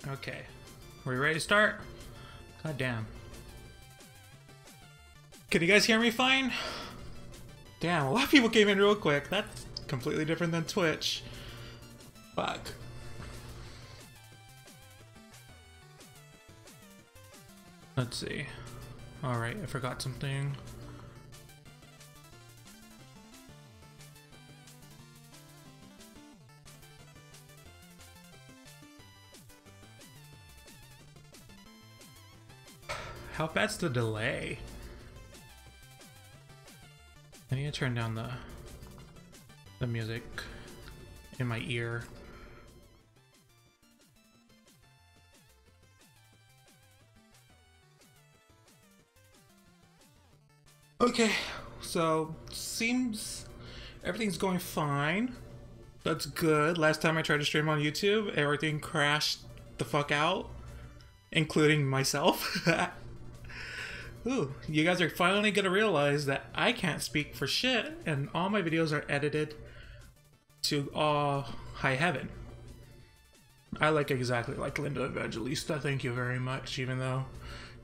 Okay. Are we ready to start? God damn. Can you guys hear me fine? Damn, a lot of people came in real quick. That's completely different than Twitch. Fuck. Let's see. Alright, I forgot something. How bad's the delay? I need to turn down the music in my ear. Okay, so seems everything's going fine. That's good. Last time I tried to stream on YouTube, everything crashed the fuck out, including myself. Ooh, you guys are finally gonna realize that I can't speak for shit, and all my videos are edited to high heaven. I like exactly like Linda Evangelista, thank you very much, even though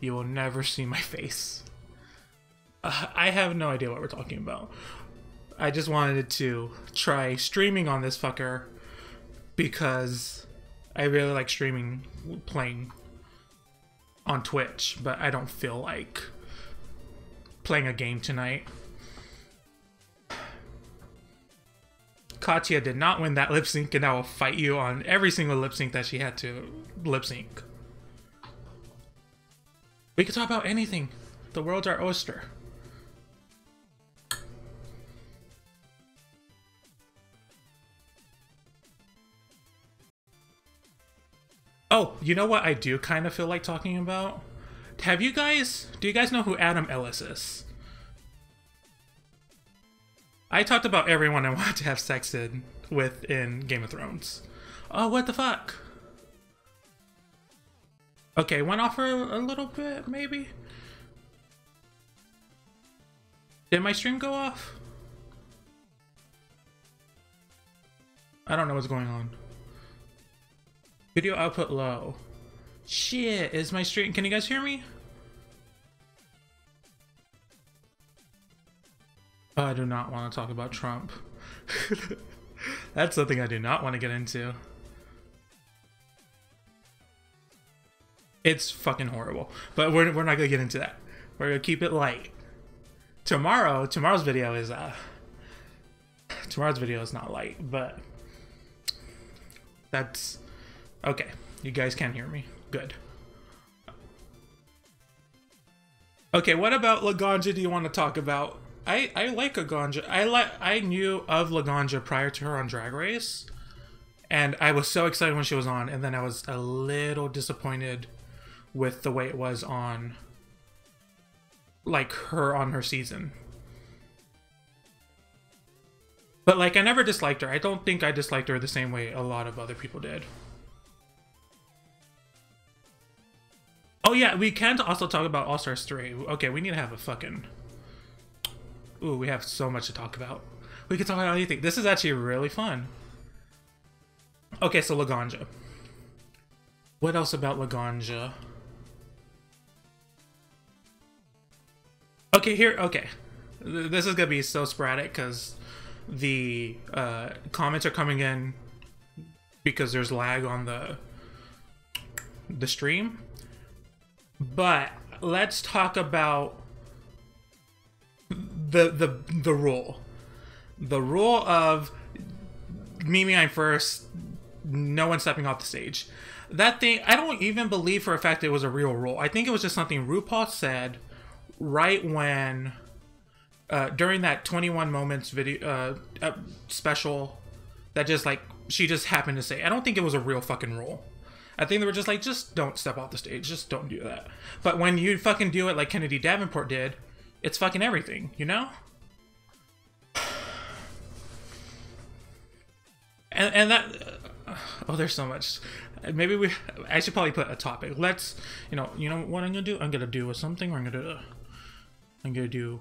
you will never see my face. I have no idea what we're talking about. I just wanted to try streaming on this fucker because I really like streaming, playing on Twitch, but I don't feel like playing a game tonight. Katya did not win that lip sync, and I will fight you on every single lip sync that she had to lip sync. We could talk about anything. The world's our oyster. Oh, you know what I do kind of feel like talking about? Do you guys know who Adam Ellis is? I talked about everyone I wanted to have sex with in Game of Thrones. Oh, what the fuck? Okay, went off for a little bit, maybe? Did my stream go off? I don't know what's going on. Video output low. Shit, is my stream... Can you guys hear me? Oh, I do not want to talk about Trump. That's something I do not want to get into. It's fucking horrible. But we're not going to get into that. We're going to keep it light. Tomorrow's video is... Tomorrow's video is not light, but... That's... Okay, you guys can hear me. Good. Okay, what about Laganja do you want to talk about? I like Laganja. I knew of Laganja prior to her on Drag Race, and I was so excited when she was on, and then I was a little disappointed with the way it was on, like, her on her season. But, like, I never disliked her. I don't think I disliked her the same way a lot of other people did. Oh yeah, we can also talk about All Stars 3. Okay, we need to have a fucking... Ooh, we have so much to talk about. We can talk about anything. This is actually really fun. Okay, so Laganja. What else about Laganja? Okay, here, okay. This is gonna be so sporadic because the comments are coming in because there's lag on the stream. But let's talk about the rule. The rule of Mimi I'm first, no one stepping off the stage. That thing, I don't even believe for a fact it was a real rule. I think it was just something RuPaul said right when during that 21 moments video special that just like she just happened to say. I don't think it was a real fucking rule. I think they were just like, just don't step off the stage. Just don't do that. But when you fucking do it like Kennedy Davenport did, it's fucking everything, you know? And that... oh, there's so much. Maybe I should probably put a topic. Let's... You know what I'm gonna do? I'm gonna do something where I'm gonna do...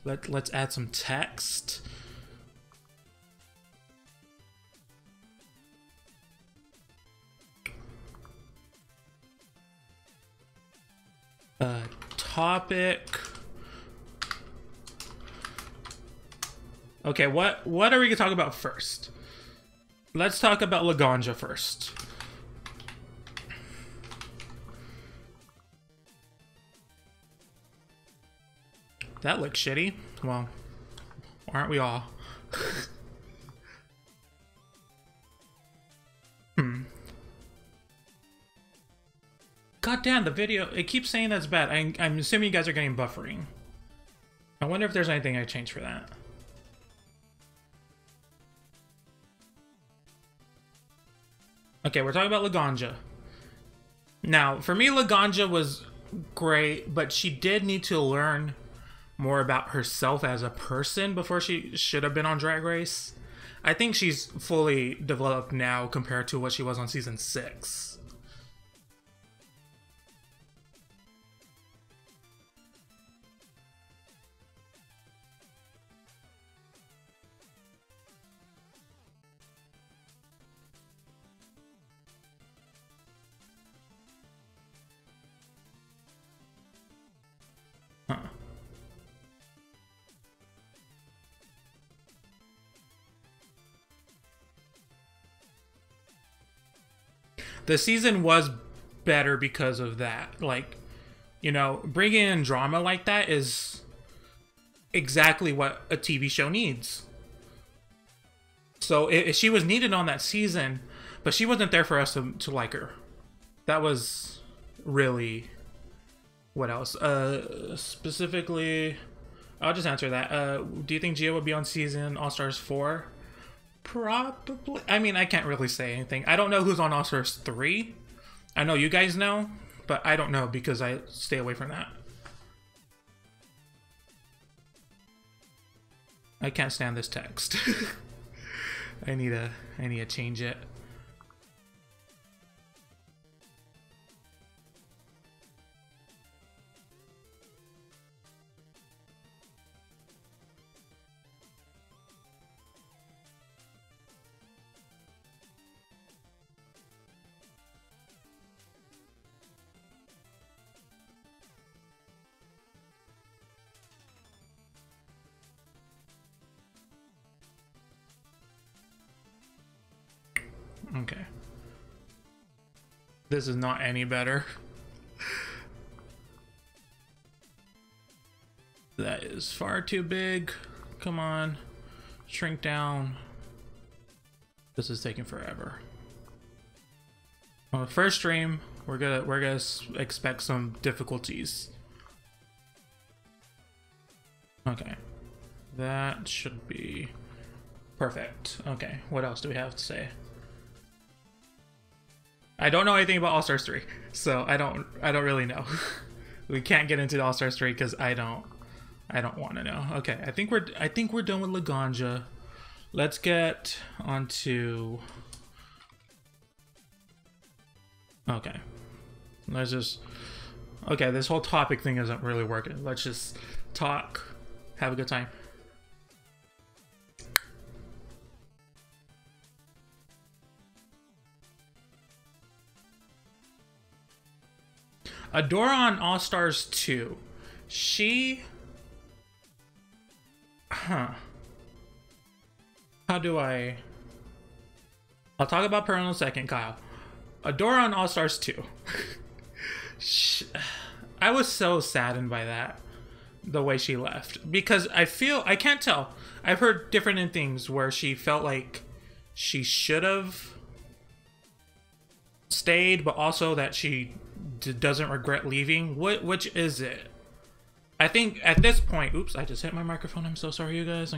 Let's add some text. Topic. Okay, what are we gonna talk about first? Let's talk about Laganja first. That looks shitty. Well, aren't we all? God damn, the video, it keeps saying that's bad. I'm assuming you guys are getting buffering. I wonder if there's anything I changed for that. Okay, we're talking about Laganja. Now, for me, Laganja was great, but she did need to learn more about herself as a person before she should have been on Drag Race. I think she's fully developed now compared to what she was on season 6. Huh. The season was better because of that. Like, you know, bringing in drama like that is exactly what a TV show needs. So she was needed on that season, but she wasn't there for us to like her. That was really... What else? Specifically, I'll just answer that. Do you think Gia would be on season All Stars 4? Probably. I mean, I can't really say anything. I don't know who's on All Stars 3. I know you guys know, but I don't know because I stay away from that. I can't stand this text. I need to change it. Okay. This is not any better. That is far too big. Come on. Shrink down. This is taking forever. On the first stream, we're gonna expect some difficulties. Okay. That should be perfect. Okay, what else do we have to say? I don't know anything about All Stars 3, so I don't really know. We can't get into All Stars 3 because I don't want to know. Okay, I think we're done with Laganja. Let's get onto. Okay, let's just. Okay, this whole topic thing isn't really working. Let's just talk, have a good time. Adora on All Stars 2. She... Huh. How do I... I'll talk about her in a second, Kyle. Adora on All Stars 2. I was so saddened by that. The way she left. Because I can't tell. I've heard different things where she felt like she should have stayed, but also that she doesn't regret leaving. Which is it? I think at this point, oops, I just hit my microphone. I'm so sorry, you guys.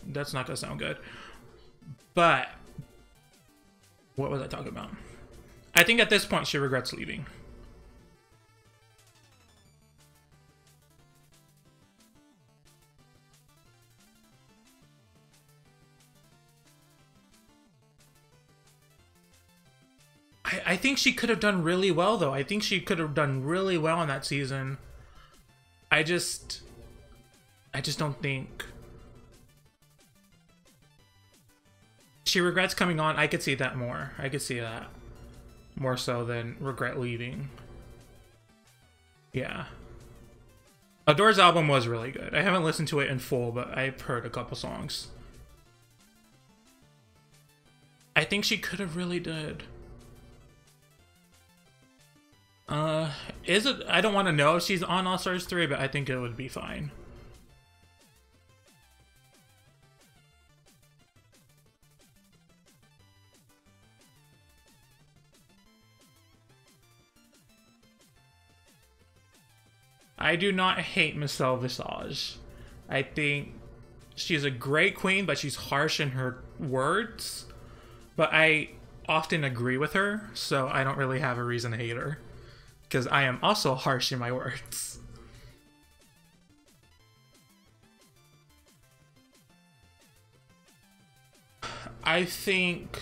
That's not gonna sound good. But what was I talking about? I think at this point she regrets leaving. I think she could have done really well, though. I think she could have done really well in that season. I just don't think she regrets coming on. I could see that more. I could see that more so than regret leaving. Yeah. Adore's album was really good. I haven't listened to it in full, but I've heard a couple songs. I think she could have really did. Is it? I don't want to know if she's on All Stars 3, but I think it would be fine. I do not hate Michelle Visage. I think she's a great queen, but she's harsh in her words. But I often agree with her, so I don't really have a reason to hate her. Because I am also harsh in my words. I think,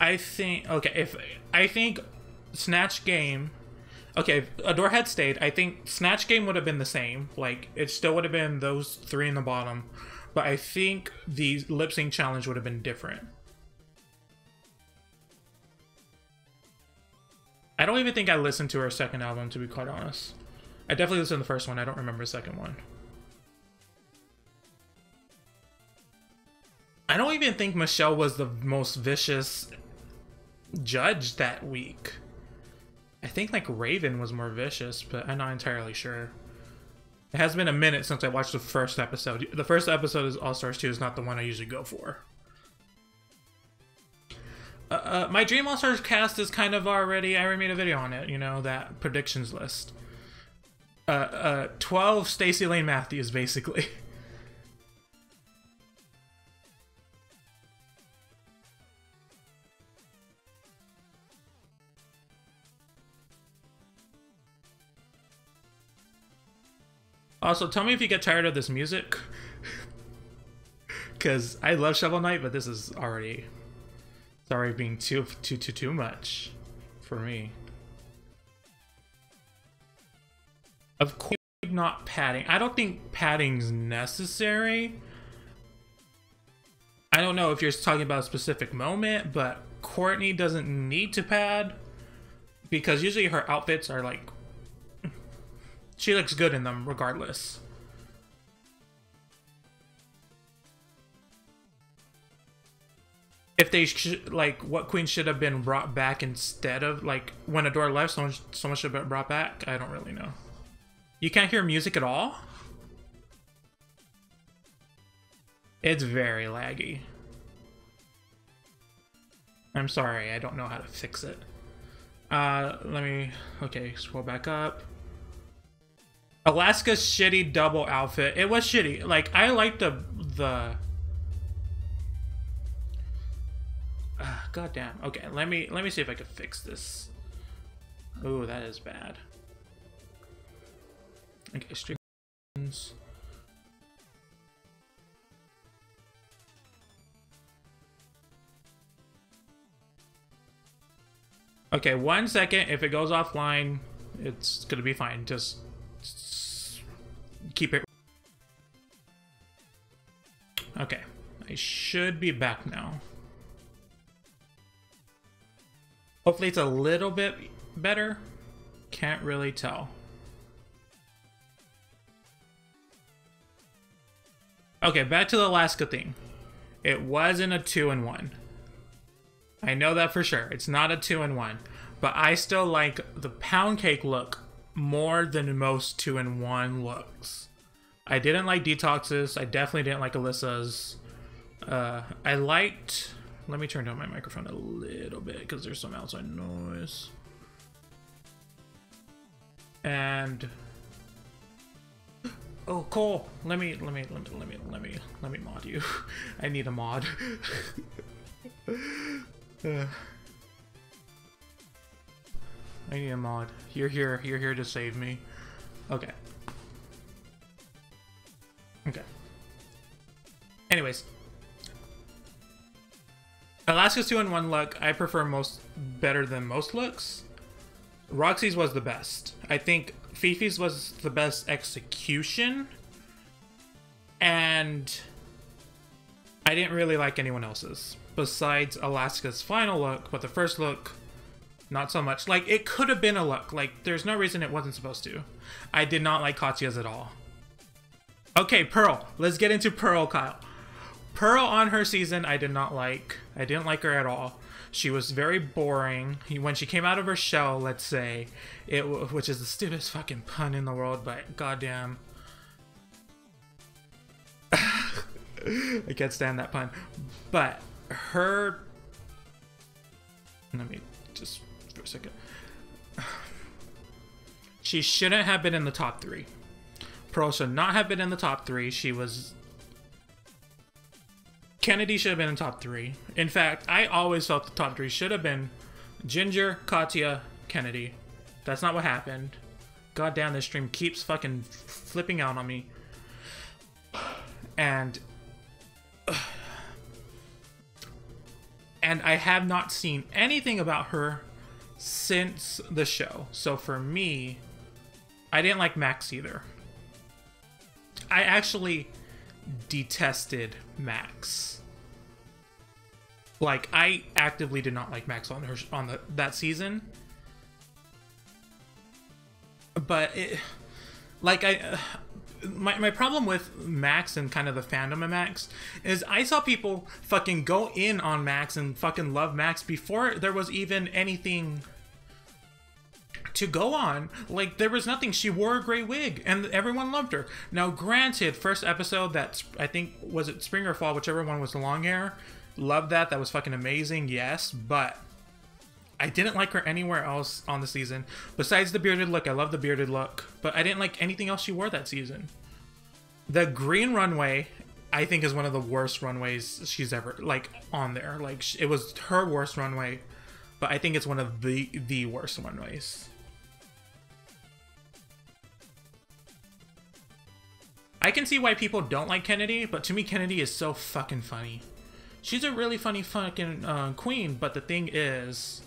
okay, if I think Snatch Game, okay, if Adore had stayed, I think Snatch Game would have been the same. Like, it still would have been those three in the bottom. But I think the lip sync challenge would have been different. I don't even think I listened to her second album, to be quite honest. I definitely listened to the first one. I don't remember the second one. I don't even think Michelle was the most vicious judge that week. I think like Raven was more vicious, but I'm not entirely sure. It has been a minute since I watched the first episode. The first episode is All Stars 2 is not the one I usually go for. My Dream All Stars cast is kind of already, I already made a video on it, you know, that predictions list. 12 Stacey Lane Matthews, basically. Also, tell me if you get tired of this music. Because I love Shovel Knight, but this is already... It's already being too much for me. Of course, not padding. I don't think padding's necessary. I don't know if you're talking about a specific moment, but Courtney doesn't need to pad. Because usually her outfits are like... She looks good in them regardless. If they like, what queen should have been brought back instead of, like, when Adore left, someone should have been brought back? I don't really know. You can't hear music at all? It's very laggy. I'm sorry, I don't know how to fix it. Let me, okay, scroll back up. Alaska's shitty double outfit. It was shitty. Like, I like the God damn. Okay, let me see if I can fix this. Ooh, that is bad. Okay, restrictions. Okay, 1 second. If it goes offline, it's gonna be fine. Just keep it. Okay, I should be back now. Hopefully it's a little bit better. Can't really tell. Okay, back to the Alaska thing. It wasn't a 2-in-1. I know that for sure. It's not a 2-in-1. But I still like the pound cake look more than most 2-in-1 looks. I didn't like Detox's. I definitely didn't like Alyssa's. I liked... Let me turn down my microphone a little bit because there's some outside noise. And oh, Cole, let me mod you. I need a mod. I need a mod. You're here to save me. Okay. Okay. Anyways. Alaska's 2-in-1 look, I prefer better than most looks. Roxy's was the best. I think Fifi's was the best execution. And I didn't really like anyone else's. Besides Alaska's final look, but the first look Not so much. Like, it could have been a look. Like, there's no reason it wasn't supposed to. I did not like Katya's at all. Okay, Pearl. Let's get into Pearl, Kyle. Pearl on her season, I did not like. I didn't like her at all. She was very boring. When she came out of her shell, let's say, which is the stupidest fucking pun in the world, but goddamn. I can't stand that pun. But her... Let me just... for a second. She shouldn't have been in the top 3. Pearl should not have been in the top 3. She was... Kennedy should have been in top 3. In fact, I always felt the top 3 should have been Ginger, Katya, Kennedy. That's not what happened. God damn, this stream keeps fucking flipping out on me. And I have not seen anything about her since the show. So for me, I didn't like Max either. I actually detested Max. Like, I actively did not like Max on that season. But it, like, my problem with Max and kind of the fandom of Max is I saw people fucking go in on Max and fucking love Max before there was even anything to go on. Like, there was nothing. She wore a gray wig and everyone loved her. Now, granted, first episode, that I think, was it spring or fall, whichever one was the long hair, loved that. That was fucking amazing, yes, but I didn't like her anywhere else on the season. Besides the bearded look, I love the bearded look, but I didn't like anything else she wore that season. The green runway, I think, is one of the worst runways she's ever, like, on there. Like, it was her worst runway, but I think it's one of the worst runways. I can see why people don't like Kennedy, but to me, Kennedy is so fucking funny. She's a really funny fucking queen, but the thing is,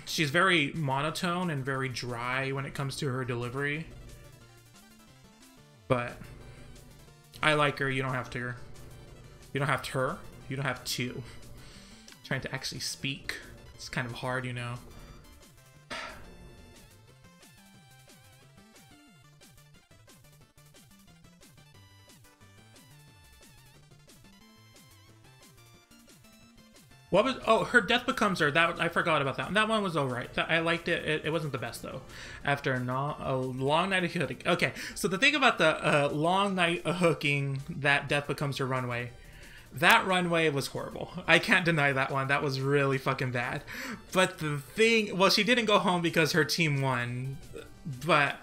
she's very monotone and very dry when it comes to her delivery. But I like her. You don't have to. You don't have to. You don't have to. Trying to actually speak. It's kind of hard, you know. What was... Oh, her Death Becomes Her. That, I forgot about that. That one was alright. I liked it. It wasn't the best, though. After a long night of hooking. Okay, so the thing about the long night of hooking, that Death Becomes Her runway, that runway was horrible. I can't deny that one. That was really fucking bad. But the thing... Well, she didn't go home because her team won. But...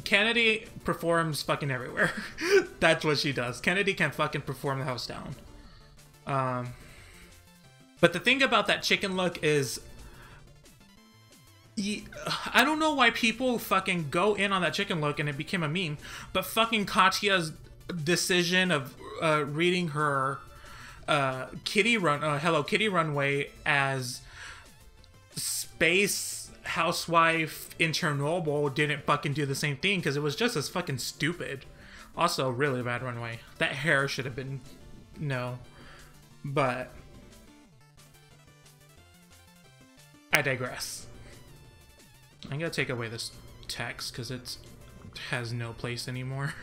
Kennedy performs fucking everywhere. That's what she does. Kennedy can fucking perform the house down. But the thing about that chicken look is... I don't know why people fucking go in on that chicken look and it became a meme, but fucking Katya's decision of reading her Hello Kitty runway as Space Housewife in Chernobyl didn't fucking do the same thing, because it was just as fucking stupid. Also, really bad runway. That hair should have been... No. But... I digress. I'm gonna take away this text, because it has no place anymore.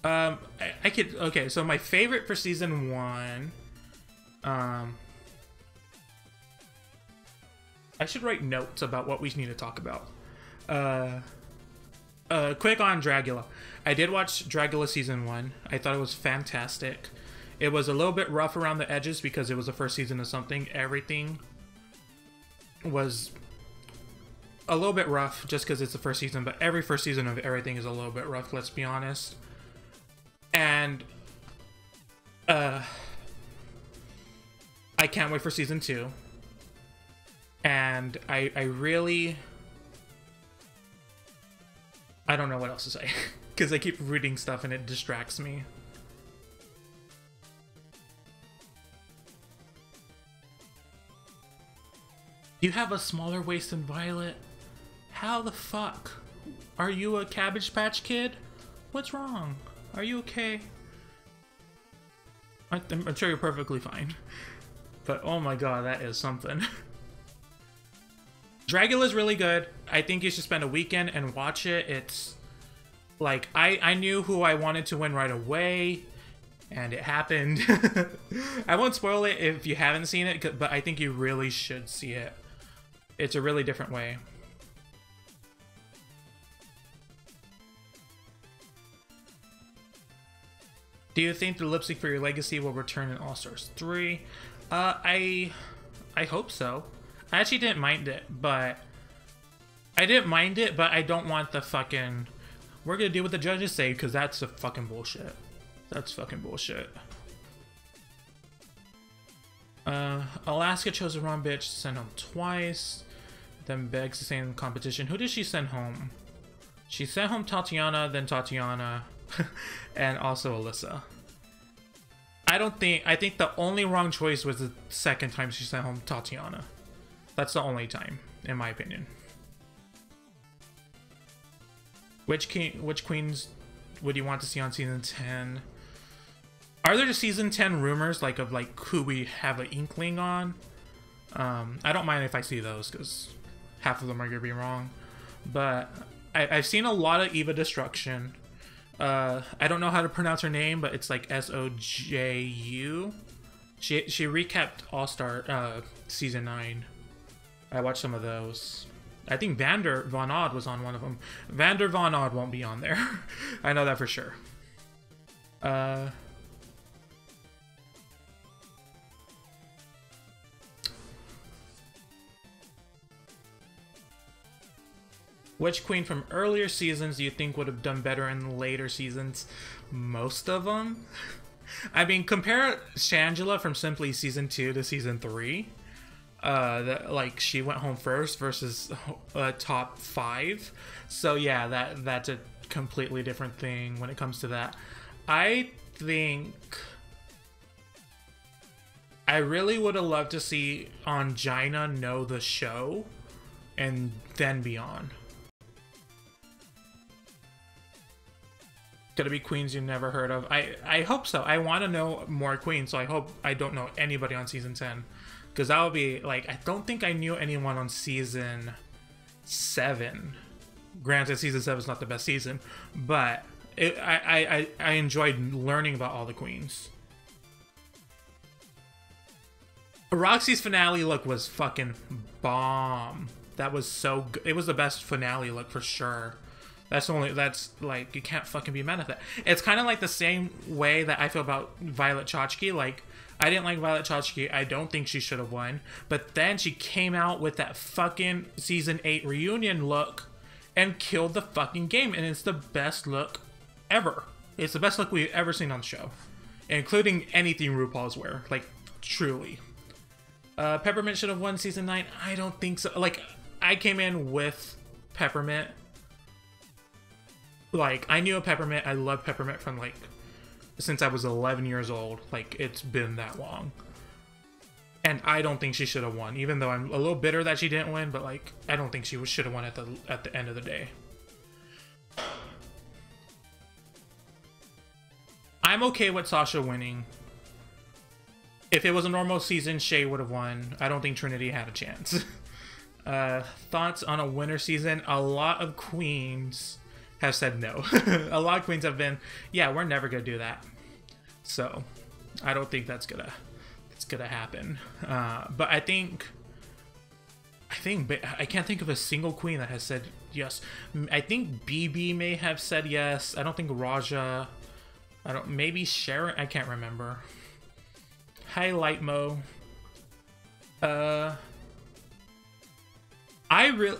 I could... Okay, so my favorite for season 1... I should write notes about what we need to talk about. Quick on Dragula. I did watch Dragula season 1. I thought it was fantastic. It was a little bit rough around the edges because it was the first season of something. Everything was a little bit rough just because it's the first season, but every first season of everything is a little bit rough, let's be honest. And I can't wait for season 2. And I really... I don't know what else to say. Because I keep reading stuff and it distracts me. You have a smaller waist than Violet? How the fuck? Are you a Cabbage Patch Kid? What's wrong? Are you okay? I'm sure you're perfectly fine. But oh my god, that is something. Dragula's really good. I think you should spend a weekend and watch it. It's like, I knew who I wanted to win right away, and it happened. I won't spoil it if you haven't seen it, but I think you really should see it. It's a really different way. Do you think the lipstick for your legacy will return in All-Stars 3? I hope so. I actually didn't mind it, but I don't want the fucking, we're gonna do what the judges say, because that's a fucking bullshit. That's fucking bullshit. Alaska chose the wrong bitch to send home twice, then begs to stay in the competition. Who did she send home? She sent home Tatiana, then Tatiana, and also Alyssa. I think the only wrong choice was the second time she sent home Tatiana. That's the only time, in my opinion. Which queens would you want to see on season 10? Are there season 10 rumors of who we have an inkling on? I don't mind if I see those, because half of them are gonna be wrong. But I've seen a lot of Eva Destruction. I don't know how to pronounce her name, but it's like Soju. She recapped All-Star season 9. I watched some of those. I think Vander Von Odd was on one of them. Vander Von Odd won't be on there. I know that for sure. Which queen from earlier seasons do you think would have done better in later seasons? Most of them. I mean, compare Shangela from Simply season 2 to season 3. Like she went home first versus top 5. So yeah, that's a completely different thing when it comes to that. I think I really would have loved to see Angina know the show and then beyond. Gonna be queens you never heard of. I hope so. I want to know more queens, so I hope I don't know anybody on season 10. Because that would be, like, I don't think I knew anyone on season 7. Granted, season 7 is not the best season, but I enjoyed learning about all the queens. Roxy's finale look was fucking bomb. That was so good. It was the best finale look for sure. That's like, you can't fucking be mad at that. It's kind of like the same way that I feel about Violet Chachki. Like, I didn't like Violet Chachki. I don't think she should have won. But then she came out with that fucking season 8 reunion look and killed the fucking game. And it's the best look ever. It's the best look we've ever seen on the show. Including anything RuPaul's wear. Like, truly. Peppermint should have won season 9. I don't think so. Like, I came in with Peppermint. Like, I knew a Peppermint. I love Peppermint from, like, since I was 11 years old. Like, it's been that long. And I don't think she should have won. Even though I'm a little bitter that she didn't win. But, like, I don't think she should have won at the end of the day. I'm okay with Sasha winning. If it was a normal season, Shay would have won. I don't think Trinity had a chance. Thoughts on a winter season? A lot of queens have said no. A lot of queens have been, yeah, we're never gonna do that. So I don't think that's gonna happen. But I think I can't think of a single queen that has said yes. I think BB may have said yes. I don't think Raja. Maybe Sharon. I can't remember. Hi, Lightmo.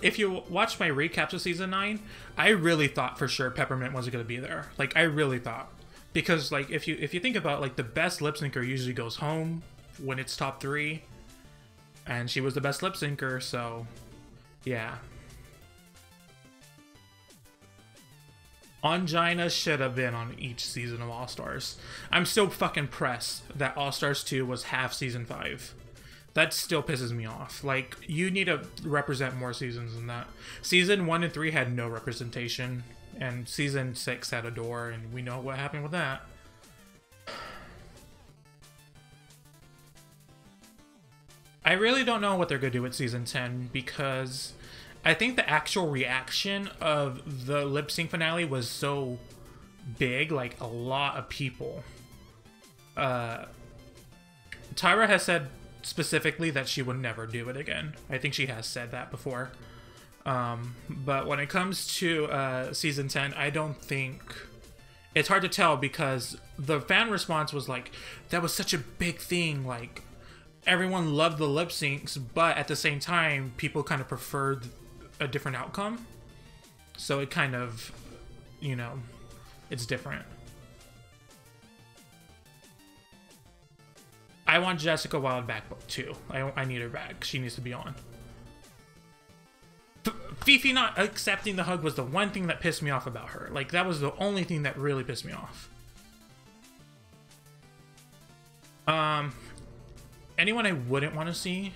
If you watch my recaps of season 9, I really thought for sure Peppermint wasn't gonna be there. Like, I really thought, because like if you think about, like, the best lip syncer usually goes home when it's top 3, and she was the best lip syncer, so yeah. Angina should have been on each season of All Stars. I'm so fucking pressed that All Stars 2 was half season 5. That still pisses me off. Like, you need to represent more seasons than that. Season 1 and 3 had no representation, and season 6 had a door, and we know what happened with that. I really don't know what they're gonna do with season 10, because I think the actual reaction of the lip sync finale was so big, like a lot of people. Tyra has said specifically that she would never do it again. I think she has said that before. But when it comes to season 10, I don't think... It's hard to tell because the fan response was like, that was such a big thing, like, everyone loved the lip syncs, but at the same time, people kind of preferred a different outcome. So it kind of, you know, it's different. I want Jessica Wilde back too. I need her back. She needs to be on. Fifi not accepting the hug was the one thing that pissed me off about her. Like, that was the only thing that really pissed me off. Anyone I wouldn't want to see?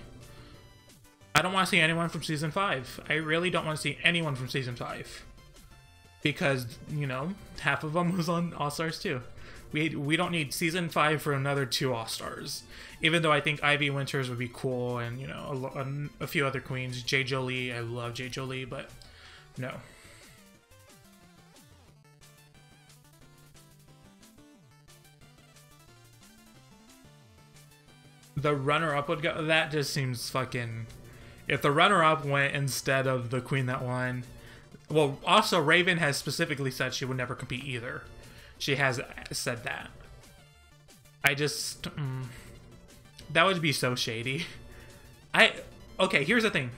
I don't want to see anyone from season 5. I really don't want to see anyone from season 5. Because, you know, half of them was on All-Stars 2. We don't need season 5 for another 2 All-Stars. Even though I think Ivy Winters would be cool, and, you know, a few other queens. J. Jolie, I love J. Jolie, but no. The runner-up would go. That just seems fucking... If the runner-up went instead of the queen that won... Well, also, Raven has specifically said she would never compete either. She has said that. I just... that would be so shady. Okay, here's the thing.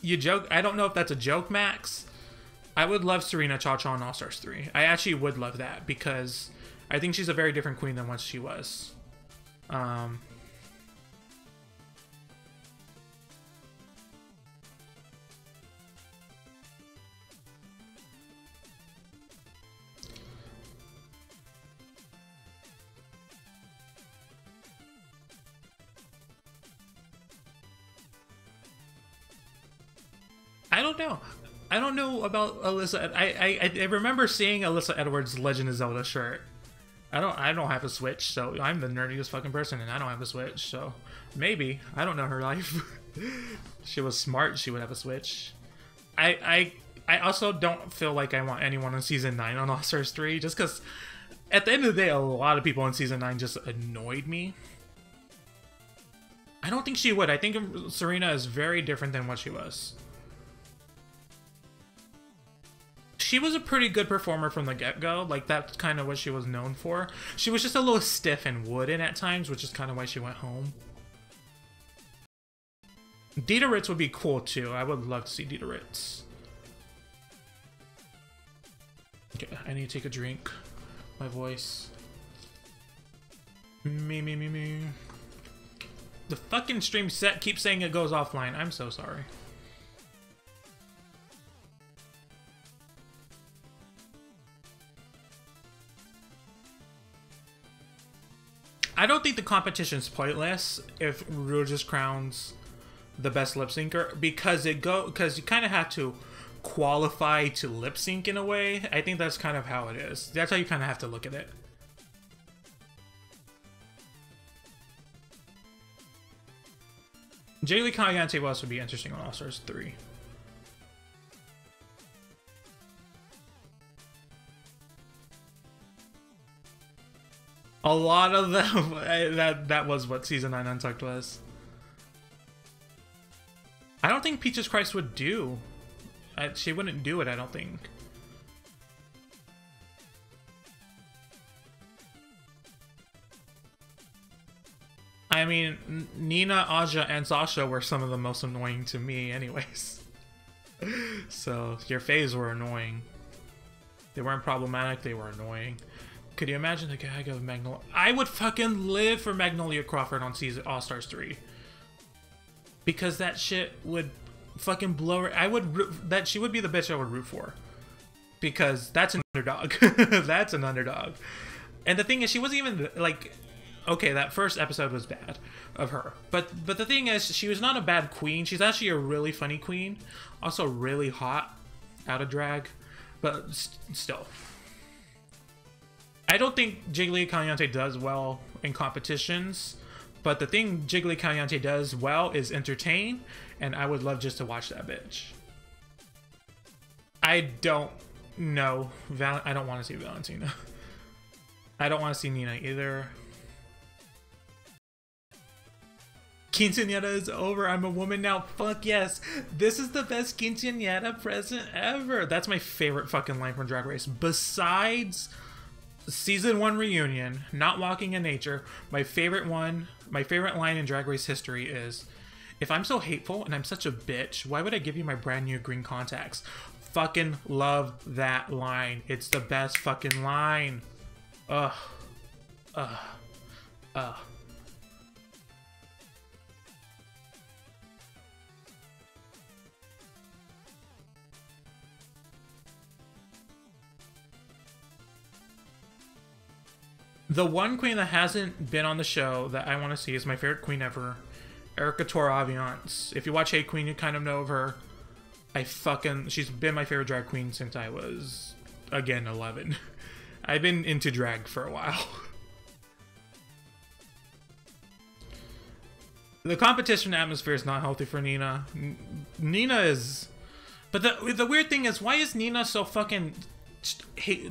You joke... I don't know if that's a joke, Max. I would love Serena Chacha on All-Stars 3. I actually would love that, because I think she's a very different queen than what she was. I don't know about Alyssa. I remember seeing Alyssa Edwards' Legend of Zelda shirt. I don't have a Switch, so I'm the nerdiest fucking person, and I don't have a Switch, so maybe. I don't know her life. She was smart, she would have a Switch. I also don't feel like I want anyone on Season 9 on All-Stars 3, just because at the end of the day, a lot of people on Season 9 just annoyed me. I don't think she would. I think Serena is very different than what she was. She was a pretty good performer from the get-go. Like, that's kind of what she was known for. She was just a little stiff and wooden at times, which is kind of why she went home. Dita Ritz would be cool, too. I would love to see Dita Ritz. Okay, I need to take a drink. My voice. Me. The fucking stream set keeps saying it goes offline. I'm so sorry. I don't think the competition's pointless if Rouge just crowns the best lip syncer, because you kind of have to qualify to lip sync in a way. I think that's kind of how it is. That's how you kind of have to look at it. Jaylee Kayante West would be interesting on All-Stars 3. A lot of them, that was what Season 9 Untucked was. I don't think Peaches Christ would do. She wouldn't do it, I don't think. I mean, Nina, Aja, and Sasha were some of the most annoying to me anyways. So, your faves were annoying. They weren't problematic, they were annoying. Could you imagine the gag of Magnolia? I would fucking live for Magnolia Crawford on season All-Stars 3. Because that shit would fucking blow her. She would be the bitch I would root for. Because that's an underdog. That's an underdog. And the thing is, she wasn't even, like, okay, that first episode was bad of her. But the thing is, she was not a bad queen. She's actually a really funny queen. Also really hot out of drag. But still. I don't think Jiggly Caliente does well in competitions. But the thing Jiggly Caliente does well is entertain. And I would love just to watch that bitch. I don't know. I don't want to see Valentina. I don't want to see Nina either. Quinceañera is over. I'm a woman now. Fuck yes. This is the best quinceañera present ever. That's my favorite fucking line from Drag Race. Besides season 1 reunion, not walking in nature, my favorite line in Drag Race history is, if I'm so hateful and I'm such a bitch, why would I give you my brand new green contacts? Fucking love that line. It's the best fucking line. Ugh. The one queen that hasn't been on the show that I want to see is my favorite queen ever, Erica Aviance. If you watch Hey Queen, you kind of know of her. She's been my favorite drag queen since I was, again, 11. I've been into drag for a while. The competition atmosphere is not healthy for Nina. Nina is... But the weird thing is, why is Nina so fucking...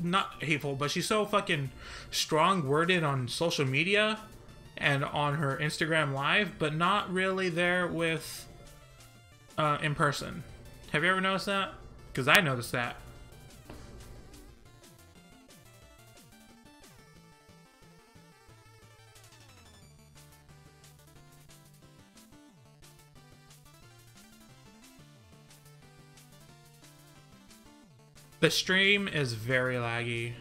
not hateful, but she's so fucking strong-worded on social media and on her Instagram live, but not really there with... in person. Have you ever noticed that? Because I noticed that. The stream is very laggy.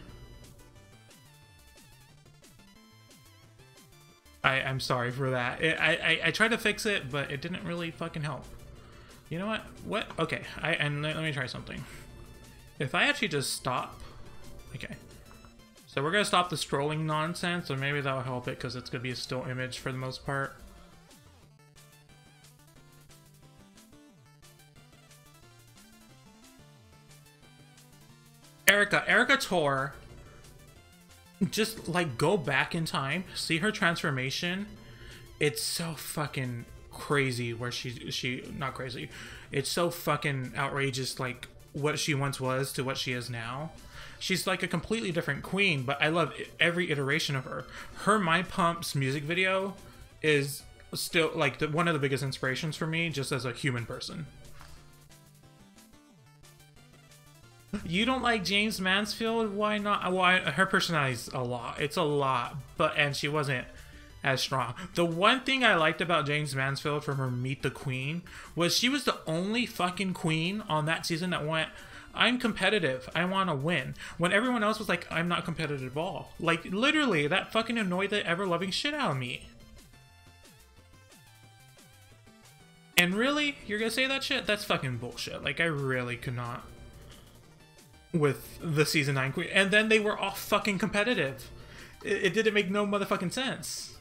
I'm sorry for that. I tried to fix it, but it didn't really fucking help. You know what? What? Okay. And let me try something. If I actually just stop. Okay. So we're gonna stop the scrolling nonsense, or maybe that'll help it because it's gonna be a still image for the most part. Erica Tor, just like go back in time, see her transformation. It's so fucking crazy where she not crazy. It's so fucking outrageous, like what she once was to what she is now. She's like a completely different queen, but I love every iteration of her. Her My Pumps music video is still like one of the biggest inspirations for me, just as a human person. You don't like James Mansfield? Why not? Well, her personality's a lot. It's a lot, and she wasn't as strong. The one thing I liked about James Mansfield from her Meet the Queen was she was the only fucking queen on that season that went, I'm competitive. I want to win. When everyone else was like, I'm not competitive at all. Like, literally, that fucking annoyed the ever-loving shit out of me. And really? You're gonna say that shit? That's fucking bullshit. Like, I really could not with the season 9 queen. And then they were all fucking competitive. It didn't make no motherfucking sense.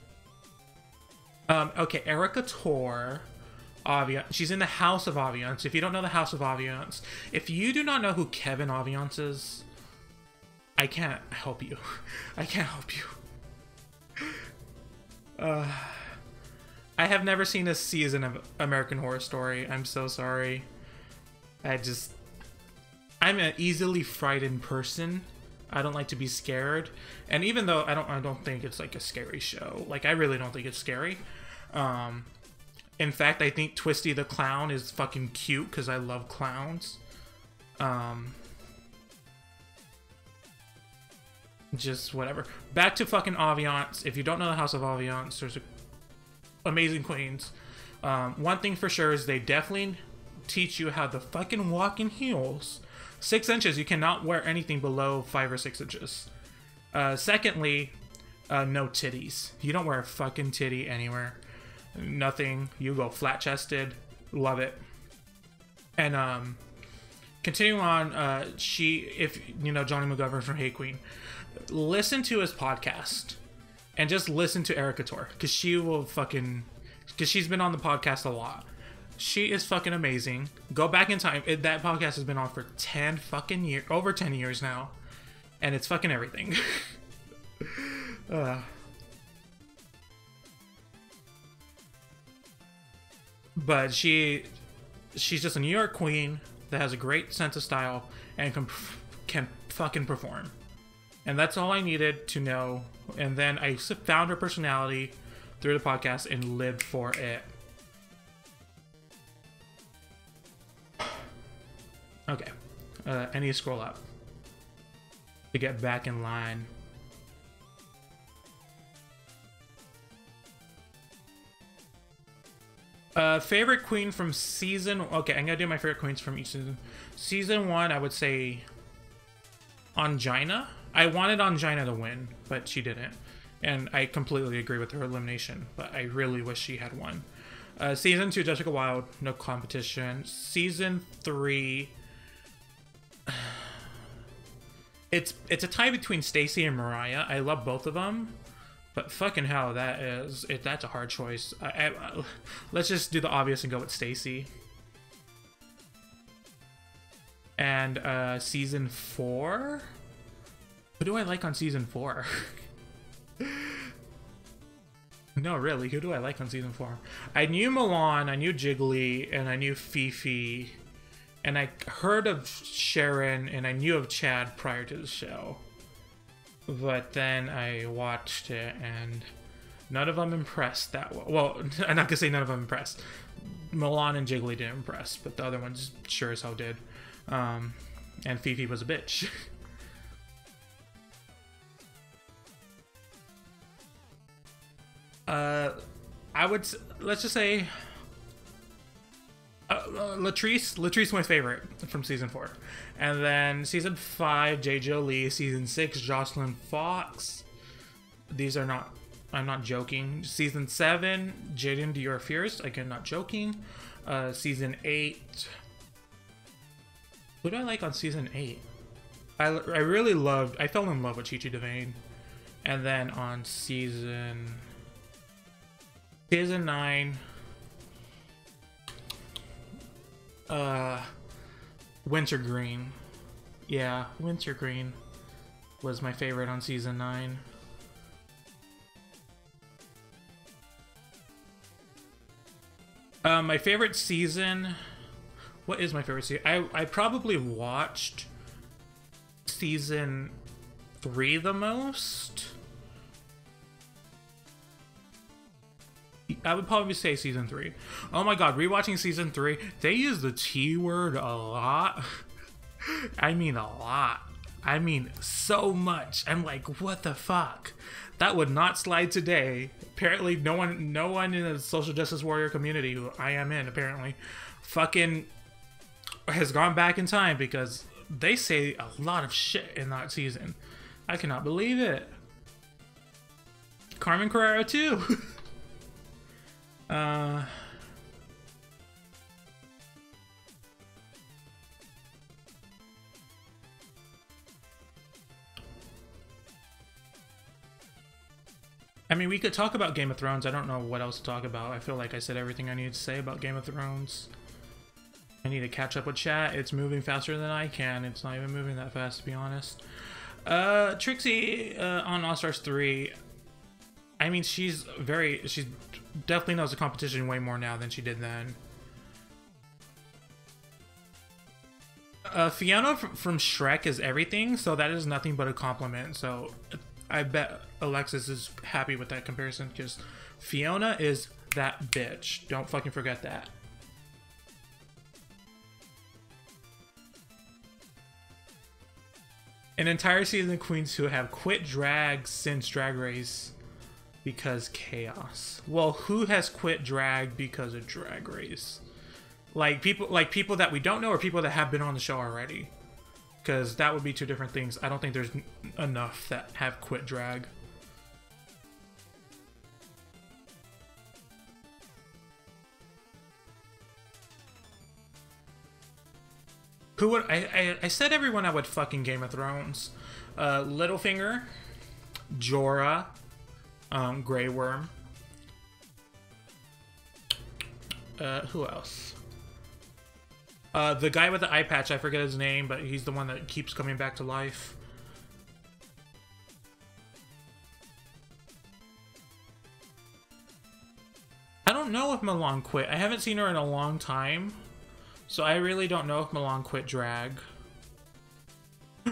Okay, Erica Tor, Aviance. She's in the House of Aviance. If you don't know the House of Aviance, if you do not know who Kevin Aviance is, I can't help you. I can't help you. I have never seen a season of American Horror Story. I'm so sorry. I'm an easily frightened person. I don't like to be scared. And even though I don't think it's like a scary show. Like, I really don't think it's scary. In fact, I think Twisty the Clown is fucking cute because I love clowns. Just whatever. Back to fucking Aviance. If you don't know the House of Aviance, there's amazing queens. One thing for sure is they definitely teach you how to fucking walk in heels. 6 inches, you cannot wear anything below 5 or 6 inches. Secondly, no titties. You don't wear a fucking titty anywhere. Nothing. You go flat-chested. Love it. And continuing on, if you know Johnny McGovern from Hey Queen, listen to his podcast. and just listen to Erica Tor, because she will fucking, because she's been on the podcast a lot. She is fucking amazing. Go back in time. That podcast has been on for 10 fucking years, over 10 years now, and it's fucking everything. But she's just a New York queen that has a great sense of style and can fucking perform. And that's all I needed to know. And then I found her personality through the podcast and lived for it. Okay. I need to scroll up to get back in line. Favorite queen from season... Okay, I'm gonna do my favorite queens from each season. Season 1, I would say... Angina. I wanted Angina to win, but she didn't. And I completely agree with her elimination, but I really wish she had won. Season 2, Jessica Wilde, no competition. Season 3... It's a tie between Stacy and Mariah. I love both of them. But fucking hell, that's a hard choice. Let's just do the obvious and go with Stacy. And season 4? Who do I like on season 4? No, really, who do I like on season 4? I knew Milan, I knew Jiggly, and I knew Fifi. And I heard of Sharon, and I knew of Chad prior to the show. But then I watched it, and none of them impressed that well. Well, I'm not gonna say none of them impressed. Milan and Jiggly didn't impress, but the other ones sure as hell did. And Fifi was a bitch. Let's just say Latrice. Latrice my favorite from season 4. And then season 5, J. Jolie. Season 6, Jocelyn Fox. These are not... I'm not joking. Season 7, Jaden Dior Fierce. Again, not joking. Season 8... Who do I like on season 8? I really loved... I fell in love with Chi-Chi DeVayne. And then on season 9... Wintergreen. Yeah, Wintergreen was my favorite on season 9. My favorite season... What is my favorite season? I probably watched season 3 the most. I would probably say season 3. Oh my god, rewatching season 3, they use the T word a lot. I mean a lot. I mean so much. I'm like, what the fuck? That would not slide today. Apparently no one in the social justice warrior community, who I am in apparently, fucking has gone back in time, because they say a lot of shit in that season. I cannot believe it. Carmen Carrera too. I mean, we could talk about Game of Thrones. I don't know what else to talk about. I feel like I said everything I needed to say about Game of Thrones. I need to catch up with chat. It's moving faster than I can. It's not even moving that fast, to be honest. Trixie on All Stars 3. I mean, she definitely knows the competition way more now than she did then. Fiona from Shrek is everything, so that is nothing but a compliment. So I bet Alexis is happy with that comparison, because Fiona is that bitch. Don't fucking forget that. An entire season of queens who have quit drag since Drag Race because chaos. Well, who has quit drag because of Drag Race? Like people that we don't know, or people that have been on the show already? Because that would be two different things. I don't think there's enough that have quit drag. Who would I said everyone I would fucking Game of Thrones. Littlefinger, Jorah, Grey Worm. Who else? The guy with the eye patch, I forget his name, but he's the one that keeps coming back to life. I don't know if Milan quit. I haven't seen her in a long time, so I really don't know if Milan quit drag.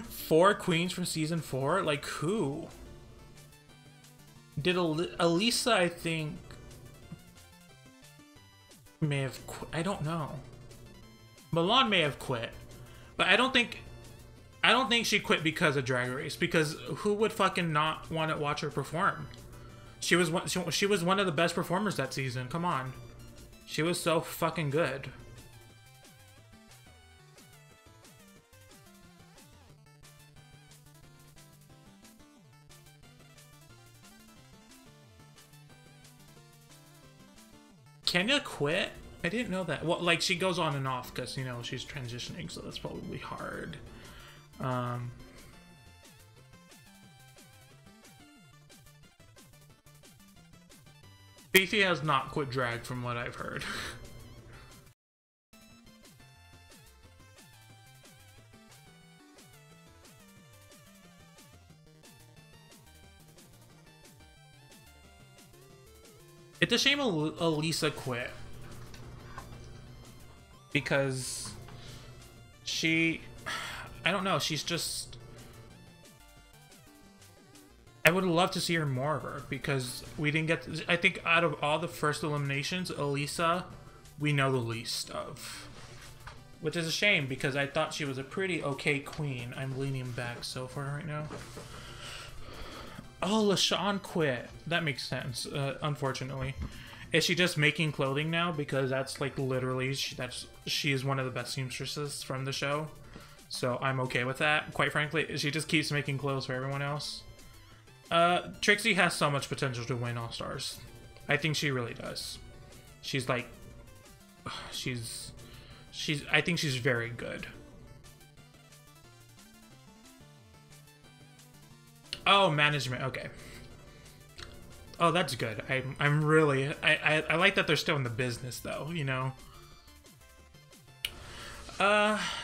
4 queens from season 4? Like, who? Did Elisa, I think, may have quit. I don't know. Milan may have quit, but I don't think she quit because of Drag Race, because who would fucking not want to watch her perform? She was one of the best performers that season. Come on. She was so fucking good. Kenya quit? I didn't know that. Well, like, she goes on and off because, you know, she's transitioning, so that's probably hard. Fifi has not quit drag from what I've heard. It's a shame Elisa quit. Because she... I don't know, she's just... I would love to see her more of her, because we didn't get... I think out of all the first eliminations, Elisa, we know the least of. Which is a shame, because I thought she was a pretty okay queen. I'm leaning back so far right now. Oh, LaShawn quit. That makes sense, unfortunately. Is she just making clothing now? Because that's like literally, she is one of the best seamstresses from the show. So I'm okay with that. Quite frankly, she just keeps making clothes for everyone else. Trixie has so much potential to win All Stars. I think she really does. She's like, I think she's very good. Oh, management. Okay. Oh, that's good. I'm really... I like that they're still in the business, though, you know?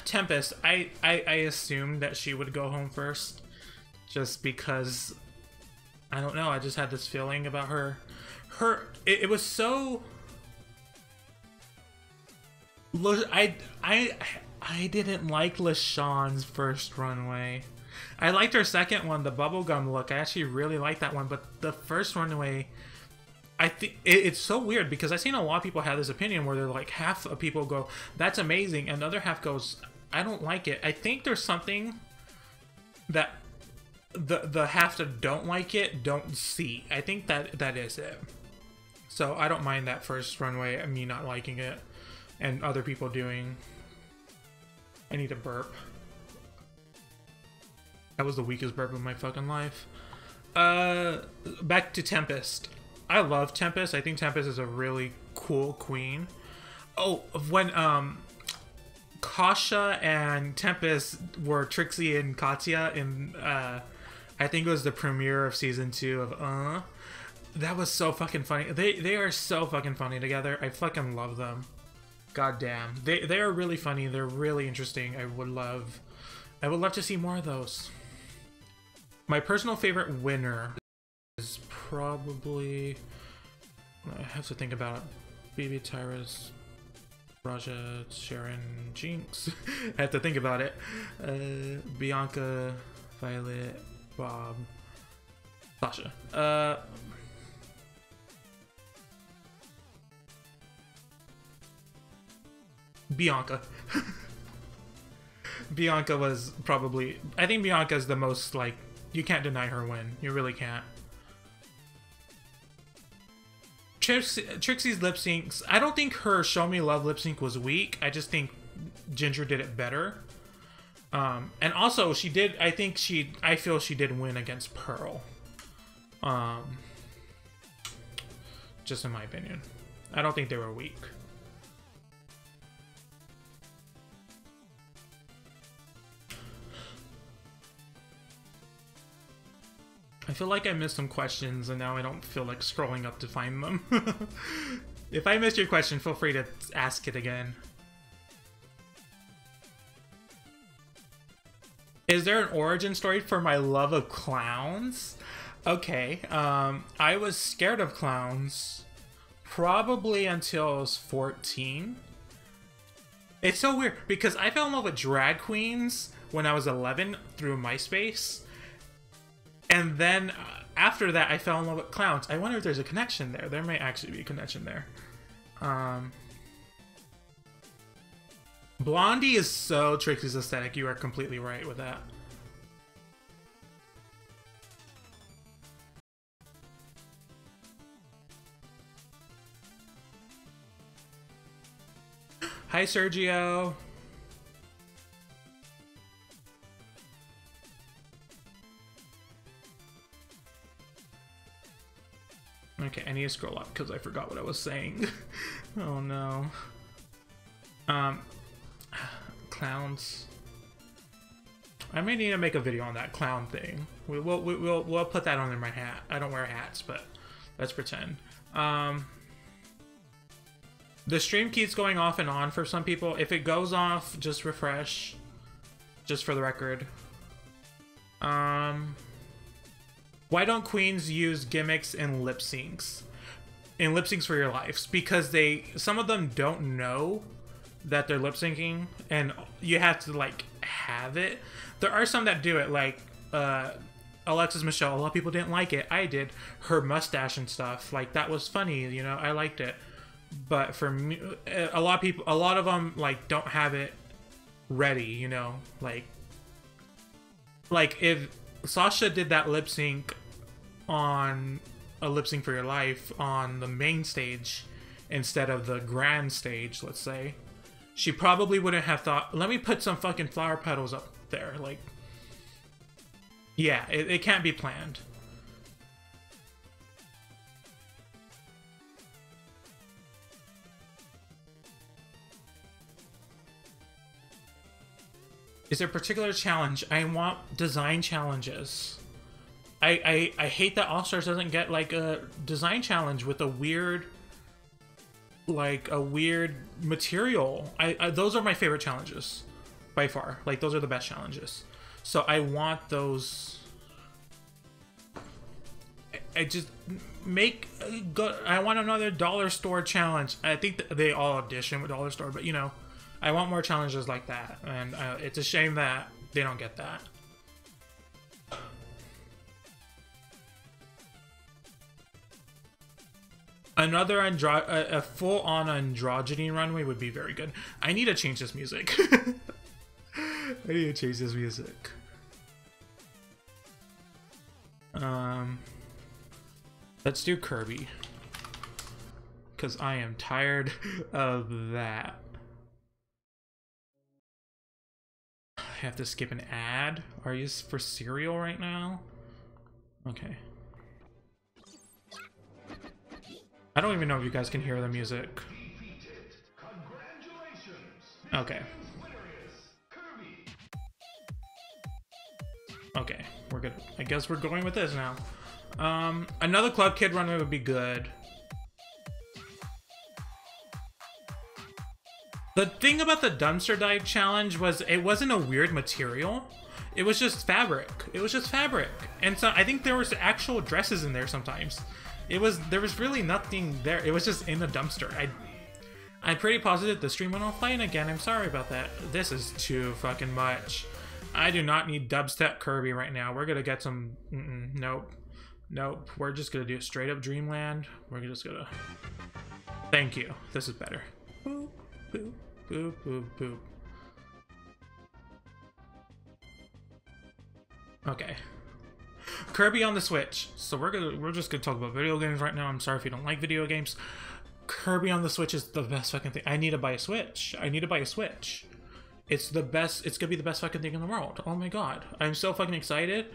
Tempest. I assumed that she would go home first. Just because... I don't know. I just had this feeling about her. It was so... I didn't like LaShawn's first runway. I liked her second one, the bubblegum look. I actually really liked that one, but the first runway, I think it's so weird because I've seen a lot of people have this opinion where they're like, half of people go, that's amazing, and the other half goes, I don't like it. I think there's something that the half that don't like it don't see. I think that is it. So I don't mind that first runway and me not liking it and other people doing. I need a burp. That was the weakest burp of my fucking life. Back to Tempest. I love Tempest. I think Tempest is a really cool queen. Oh, when Kasha and Tempest were Trixie and Katya in I think it was the premiere of season 2 of that was so fucking funny. They are so fucking funny together. I fucking love them. God damn. They are really funny. They're really interesting. I would love to see more of those. My personal favorite winner is probably... I have to think about it. BB, Tyrus, Raja, Sharon, Jinx. I have to think about it. Bianca, Violet, Bob, Sasha. Bianca. Bianca was probably... I think Bianca's the most, like... You can't deny her win. You really can't. Trixie's lip syncs... I don't think her Show Me Love lip sync was weak. I just think Ginger did it better. And also, she did... I feel she did win against Pearl. Just in my opinion. I don't think they were weak. I feel like I missed some questions and now I don't feel like scrolling up to find them. If I missed your question, feel free to ask it again. Is there an origin story for my love of clowns? Okay, I was scared of clowns probably until I was 14. It's so weird because I fell in love with drag queens when I was 11 through MySpace. And then after that, I fell in love with clowns. I wonder if there's a connection there. There may actually be a connection there. Blondie is so Trixie's aesthetic. You are completely right with that. Hi, Sergio. Okay, I need to scroll up because I forgot what I was saying. Oh no. Clowns. I may need to make a video on that clown thing. We'll put that under my hat. I don't wear hats, but let's pretend. The stream keeps going off and on for some people. If it goes off, just refresh. Just for the record. Why don't queens use gimmicks in lip syncs? In lip syncs for your lives? Because some of them don't know that they're lip syncing, and you have to like have it. There are some that do it, like Alexis Michelle. A lot of people didn't like it. I did. Her mustache and stuff, like that was funny. You know, I liked it. But for me, a lot of them like don't have it ready. You know, like if Sasha did that lip sync on a lip sync for your life on the main stage instead of the grand stage, let's say, she probably wouldn't have thought, let me put some fucking flower petals up there. Like, yeah, it can't be planned. Is there a particular challenge? I want design challenges. I hate that All Stars doesn't get like a design challenge with a weird, like a weird material. Those are my favorite challenges by far. Like those are the best challenges. So I want those. I just I want another dollar store challenge. I think they all audition with dollar store, but you know, I want more challenges like that, and it's a shame that they don't get that. Another a full-on androgyny runway would be very good. I need to change this music. I need to change this music. Let's do Kirby, because I am tired of that. I have to skip an ad. Are you for cereal right now? Okay. I don't even know if you guys can hear the music. Okay. Okay, we're good. I guess we're going with this now. Another Club Kid runway would be good. The thing about the dumpster dive challenge was it wasn't a weird material. It was just fabric. It was just fabric. And so I think there was actual dresses in there sometimes. There was really nothing there. It was just in a dumpster. I'm pretty positive the stream went offline again. I'm sorry about that. This is too fucking much. I do not need dubstep Kirby right now. We're gonna get some. Nope. Nope. We're just gonna do straight up Dreamland. We're just gonna. Thank you. This is better. Boop, boop, boop, boop, boop. Okay. Kirby on the Switch. So we're just gonna talk about video games right now. I'm sorry if you don't like video games. Kirby on the Switch is the best fucking thing. I need to buy a Switch. I need to buy a Switch. It's the best. It's gonna be the best fucking thing in the world. Oh my god. I'm so fucking excited.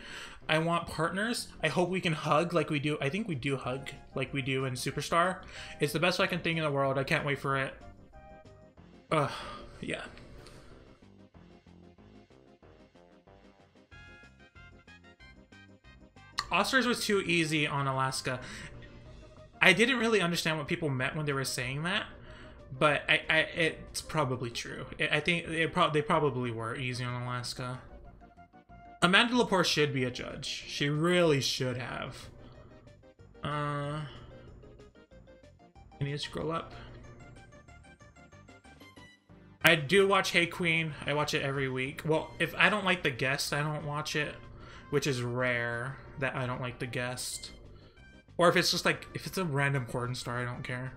I want partners. I hope we can hug like we do. I think we do hug like we do in Superstar. It's the best fucking thing in the world. I can't wait for it. Yeah. All-Stars was too easy on Alaska. I didn't really understand what people meant when they were saying that, but it's probably true. I think they probably were easy on Alaska. Amanda Lepore should be a judge. She really should have. I need to scroll up. I do watch Hey Queen. I watch it every week. Well, if I don't like the guest, I don't watch it, which is rare that I don't like the guest. Or if it's just like, if it's a random porn star, I don't care.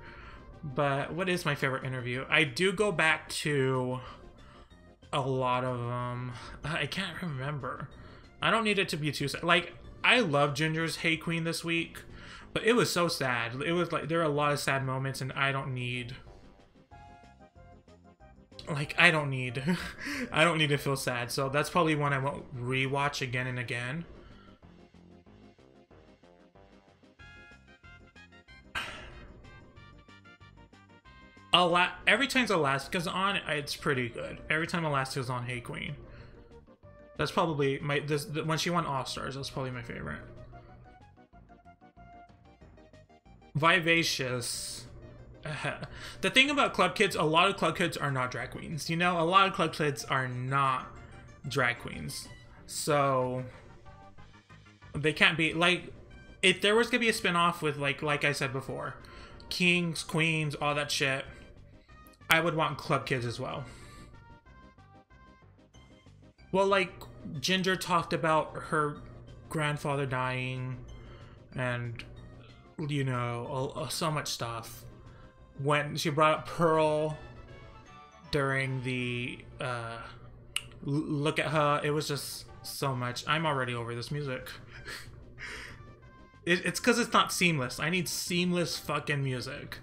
But what is my favorite interview? I do go back to a lot of them. I can't remember. I don't need it to be too sad. Like, I love Ginger's Hey Queen this week, but it was so sad. It was like, there are a lot of sad moments, and I don't need... Like, I don't need to feel sad. So that's probably one I won't rewatch again and again. Every time Alaska's on, it's pretty good. Every time Alaska's on Hey Queen. That's probably when she won All-Stars, that's probably my favorite. Vivacious. The thing about club kids, a lot of club kids are not drag queens. You know, a lot of club kids are not drag queens. So they can't be like, if there was gonna be a spin-off with like I said before, kings, queens, all that shit, I would want club kids as well. Well, like Ginger talked about her grandfather dying and, you know, so much stuff. When she brought up Pearl during the look at her, it was just so much. I'm already over this music. It's because it's not seamless. I need seamless fucking music.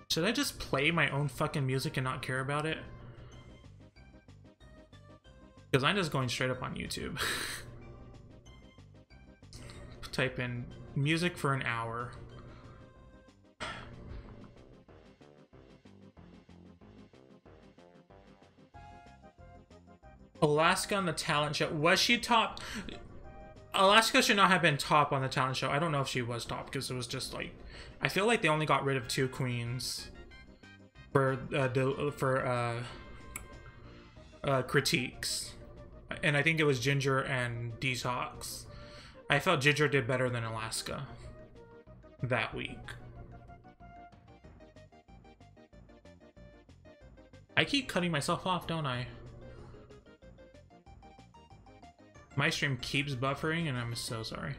Should I just play my own fucking music and not care about it? Because I'm just going straight up on YouTube. Type in music for an hour. Alaska on the talent show. Was she top? Alaska should not have been top on the talent show. I don't know if she was top because it was just like, I feel like they only got rid of 2 queens for critiques, and I think it was Ginger and Detox. I felt Ginger did better than Alaska that week. I keep cutting myself off, don't I? My stream keeps buffering, and I'm so sorry.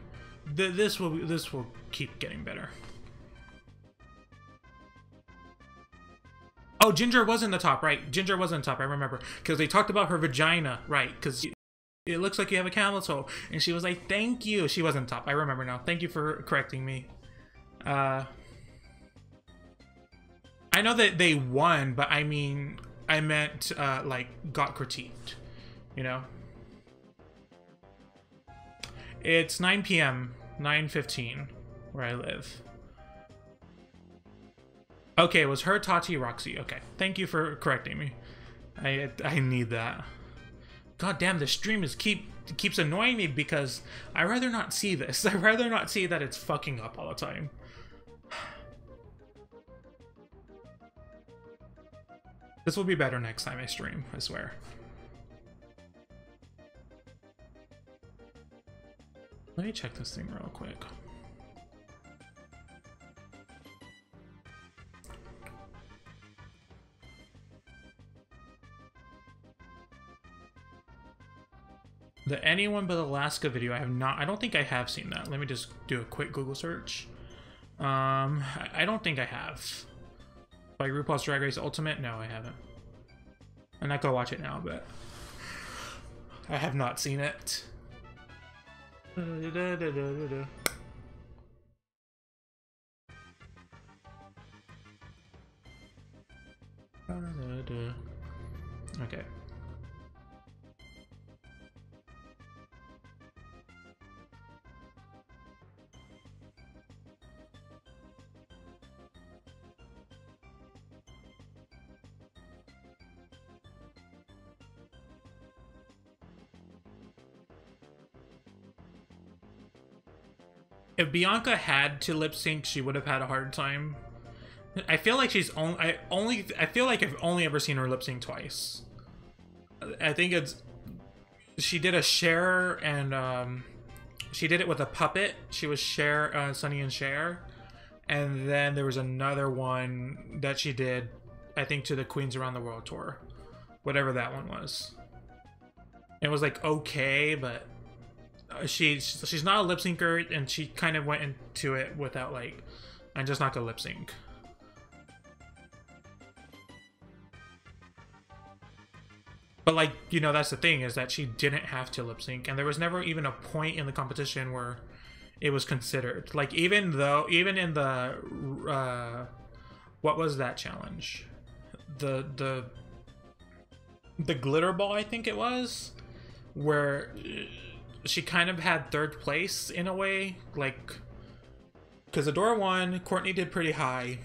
This will keep getting better. Oh, Ginger was in the top, right? Ginger was in the top, I remember. Because they talked about her vagina, right? Because it looks like you have a camel toe. And she was like, thank you. She was in top, I remember now. Thank you for correcting me. I know that they won, but I mean, I meant, like, got critiqued. You know? It's 9 p.m. 9:15 where I live. Okay, it was her, Tati, Roxy. Okay, thank you for correcting me. I need that. God damn, the stream keeps annoying me because I'd rather not see this. I'd rather not see that it's fucking up all the time. This will be better next time I stream, I swear. Let me check this thing real quick. The Anyone But Alaska video, I don't think I have seen that. Let me just do a quick Google search. I don't think I have. By RuPaul's Drag Race Ultimate? No, I haven't. I'm not gonna watch it now, but I have not seen it. Okay. If Bianca had to lip sync, she would have had a hard time. I feel like she's I feel like I've only ever seen her lip sync twice. I think it's she did a Cher and she did it with a puppet. She was Cher, Sonny and Cher, and then there was another one that she did, I think, to the Queens Around the World tour, whatever that one was. It was like okay, but she's not a lip syncer, and she kind of went into it without like, I'm just not gonna lip sync. But like, you know, that's the thing, is that she didn't have to lip sync, and there was never even a point in the competition where it was considered. Like, even in the what was that challenge? The glitter ball, I think it was, where she kind of had third place in a way, like, because Adora won, Courtney did pretty high,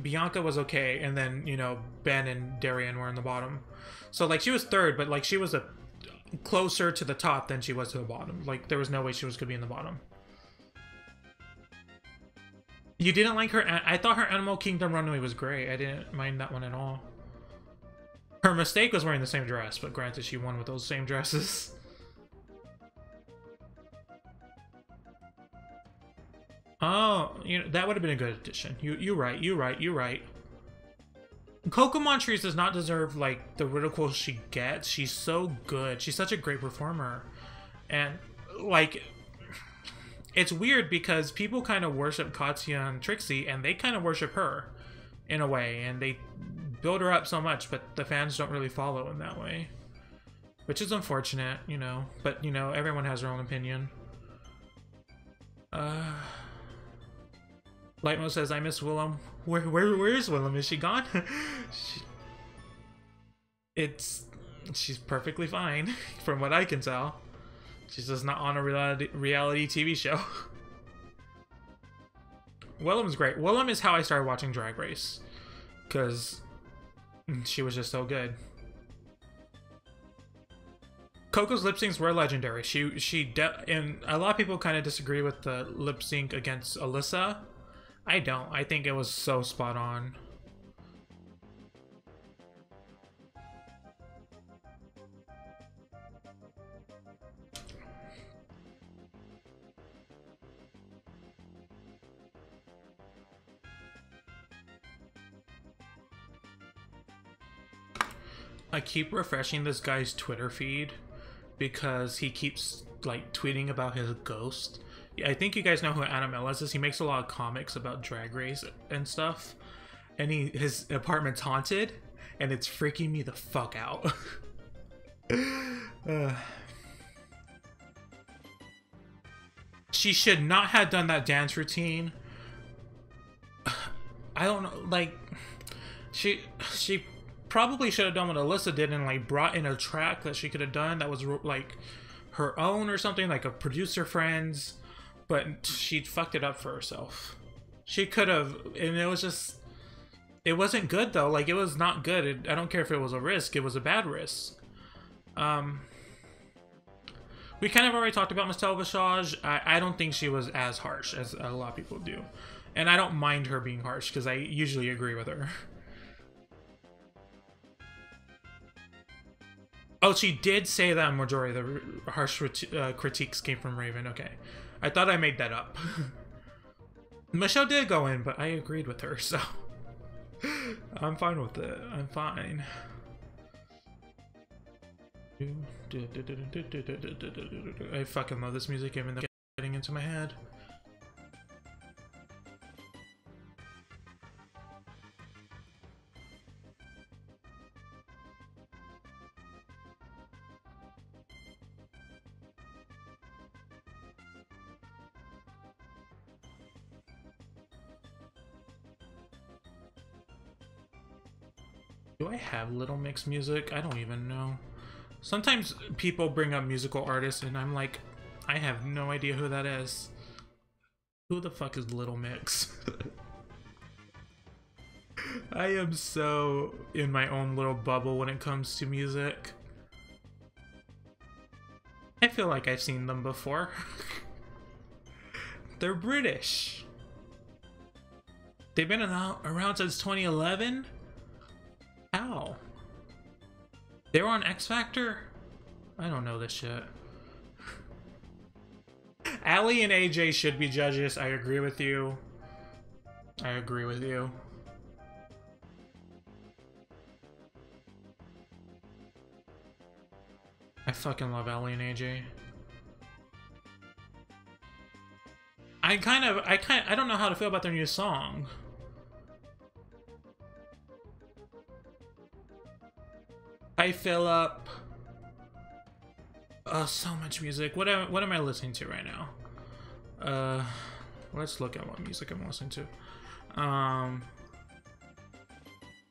Bianca was okay, and then, you know, Ben and Darian were in the bottom. So, like, she was third, but, like, she was closer to the top than she was to the bottom. Like, there was no way she was going to be in the bottom. You didn't like her? I thought her Animal Kingdom runway was great. I didn't mind that one at all. Her mistake was wearing the same dress, but granted, she won with those same dresses. Oh, you know, that would have been a good addition. You're right. Coco Montrese does not deserve, like, the ridicule she gets. She's so good. She's such a great performer. And, like, it's weird because people kind of worship Katya and Trixie, and they kind of worship her in a way, and they build her up so much, but the fans don't really follow in that way. Which is unfortunate, you know. But, you know, everyone has their own opinion. Lightmo says, I miss Willem. Where is Willem? Is she gone? She's perfectly fine, from what I can tell. She's just not on a reality TV show. Willem's great. Willem is how I started watching Drag Race, because she was just so good. Coco's lip syncs were legendary. And a lot of people kind of disagree with the lip sync against Alyssa. I don't. I think it was so spot on. I keep refreshing this guy's Twitter feed because he keeps, like, tweeting about his ghost. I think you guys know who Adam Ellis is. He makes a lot of comics about Drag Race and stuff. And his apartment's haunted, and it's freaking me the fuck out. She should not have done that dance routine. I don't know, like, she probably should have done what Alyssa did and, like, brought in a track that she could have done that was, like, her own or something, like a producer friend's. But she fucked it up for herself. She could have, and it was just, it wasn't good though. Like, it was not good. I don't care if it was a risk. It was a bad risk. We kind of already talked about Mistel Bashaj. I don't think she was as harsh as a lot of people do. And I don't mind her being harsh because I usually agree with her. Oh, she did say that majority of the harsh critiques came from Raven. Okay. I thought I made that up. Michelle did go in, but I agreed with her, so I'm fine with it. I'm fine. I fucking love this music, even though it's getting into my head. Do I have Little Mix music? I don't even know. Sometimes people bring up musical artists and I'm like, I have no idea who that is. Who the fuck is Little Mix? I am so in my own little bubble when it comes to music. I feel like I've seen them before. They're British. They've been around since 2011? How? They were on X Factor? I don't know this shit. Ali and AJ should be judges. I agree with you. I agree with you. I fucking love Ali and AJ. I don't know how to feel about their new song. Hi Philip. Oh, so much music. What am I listening to right now? Let's look at what music I'm listening to.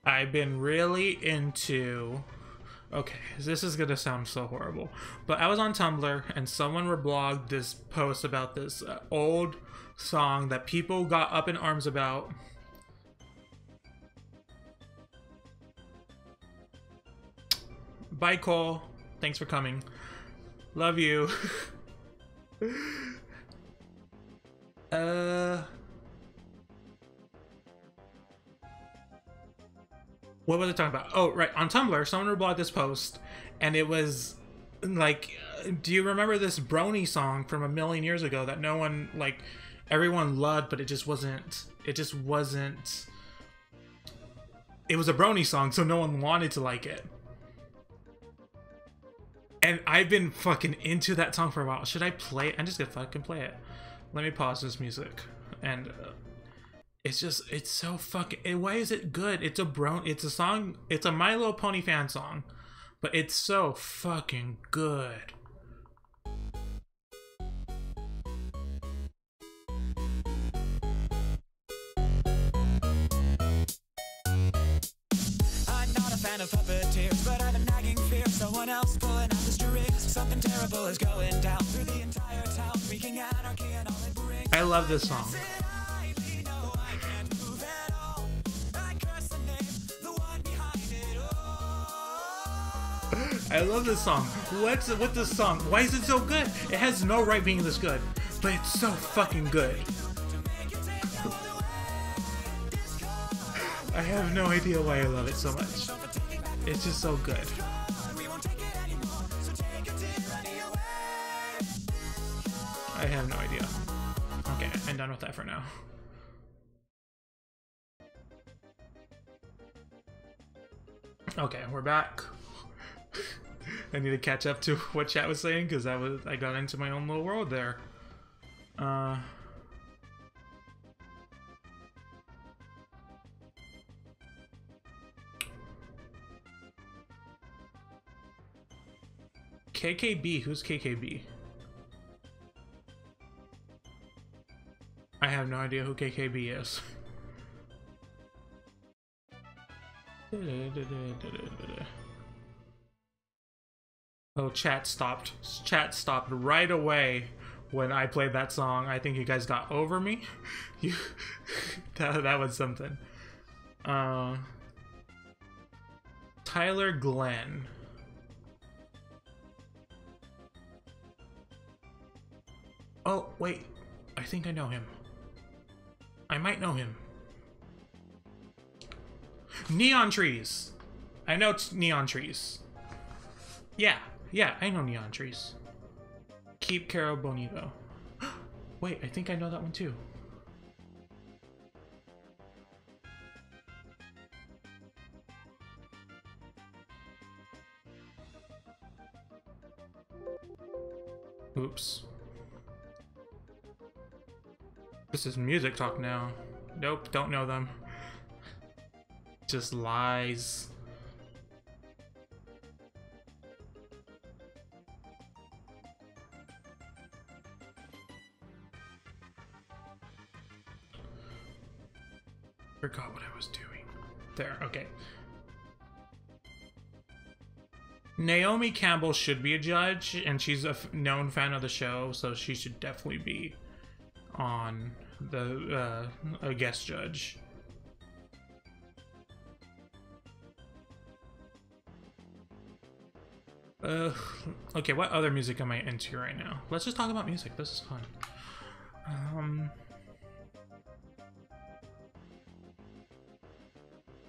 I've been really into... Okay, this is gonna sound so horrible, but I was on Tumblr and someone reblogged this post about this old song that people got up in arms about. Bye, Cole. Thanks for coming. Love you. What was I talking about? Oh, right. On Tumblr, someone reblogged this post, and it was like, do you remember this Brony song from a million years ago that no one, like, everyone loved, but it just wasn't, it was a Brony song, so no one wanted to like it. And I've been fucking into that song for a while. Should I play it? I'm just gonna fucking play it. Let me pause this music. And it's just, it's so fucking, why is it good? It's a song, it's a My Little Pony fan song, but it's so fucking good. I'm not a fan of puppeteers, but I have a nagging fear someone else pulling out the strings. Something terrible is going down through the entire town, wreaking anarchy and all it brings. I love this song. I love this song. What's with this song? Why is it so good? It has no right being this good, but it's so fucking good. I have no idea why I love it so much. It's just so good. I have no idea. Okay, I'm done with that for now. Okay, we're back. I need to catch up to what chat was saying because I got into my own little world there. KKB, who's KKB? I have no idea who KKB is. Oh, chat stopped. Chat stopped right away when I played that song. I think you guys got over me. That was something. Tyler Glenn. Oh, wait. I think I know him. I might know him. Neon Trees. I know Neon Trees. Yeah, I know Neon Trees. Keep Caro Bonito. Wait, I think I know that one too. Oops. This is music talk now. Nope, don't know them. Just lies. Forgot what I was doing. There, okay. Naomi Campbell should be a judge, and she's a known fan of the show, so she should definitely be on the a guest judge. Okay, what other music am I into right now? Let's just talk about music. This is fun.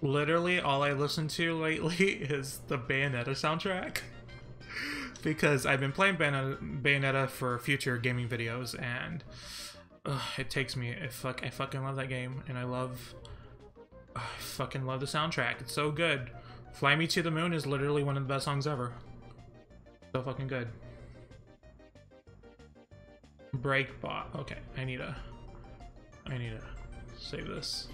literally all I listen to lately is the Bayonetta soundtrack. Because I've been playing Bayonetta for future gaming videos, and it takes me. I fucking love that game, and I fucking love the soundtrack. It's so good. Fly Me to the Moon is literally one of the best songs ever. So fucking good. Breakbot. Okay, I need to save this.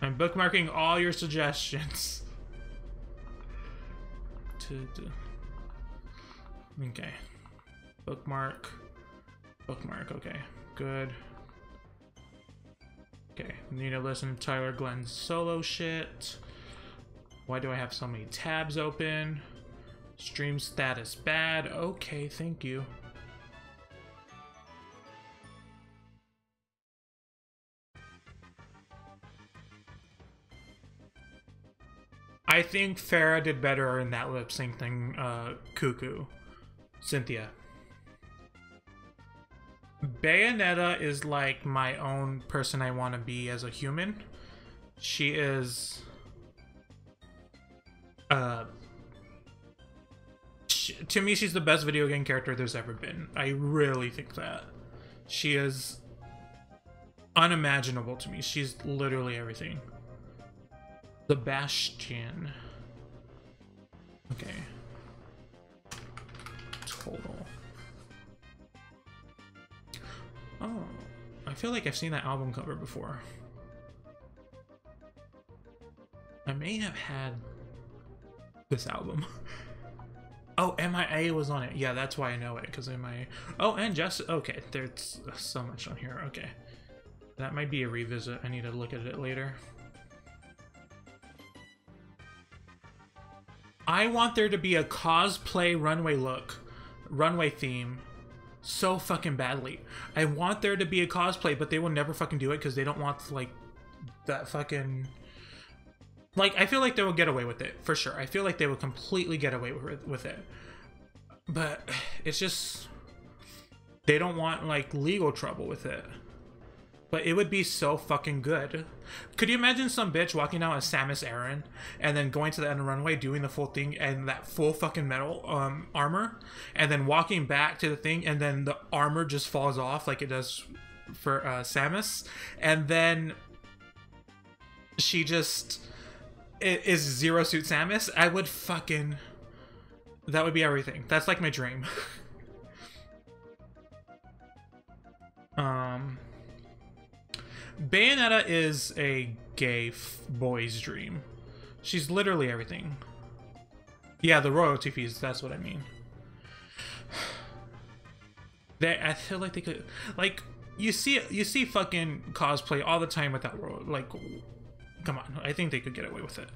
I'm bookmarking all your suggestions. Okay. Bookmark. Okay. Good. Okay. Need to listen to Tyler Glenn's solo shit. Why do I have so many tabs open? Stream status bad. Okay, thank you. I think Farah did better in that lip sync than Cuckoo. Cynthia. Bayonetta is like my own person I want to be as a human. She is... to me, she's the best video game character there's ever been. I really think that. She is unimaginable to me. She's literally everything. Sebastian. Okay. Total. Oh, I feel like I've seen that album cover before. I may have had this album. Oh, MIA was on it. Yeah, that's why I know it, because MIA. Oh, and just okay. There's so much on here. Okay, that might be a revisit. I need to look at it later. I want there to be a cosplay runway theme so fucking badly. I want there to be a cosplay, but they will never fucking do it because they don't want, like, that fucking... Like, I feel like they will get away with it, for sure. I feel like they will completely get away with it. But it's just... They don't want, like, legal trouble with it. But it would be so fucking good. Could you imagine some bitch walking out as Samus Aran and then going to the end of the runway, doing the full thing and that full fucking metal armor, and then walking back to the thing and then the armor just falls off like it does for Samus, and then she just is Zero Suit Samus? I would fucking... That would be everything. That's like my dream. Bayonetta is a gay boy's dream. She's literally everything. Yeah, the royalty fees, that's what I mean. I feel like they could, like, you see fucking cosplay all the time with that world. Like, come on, I think they could get away with it.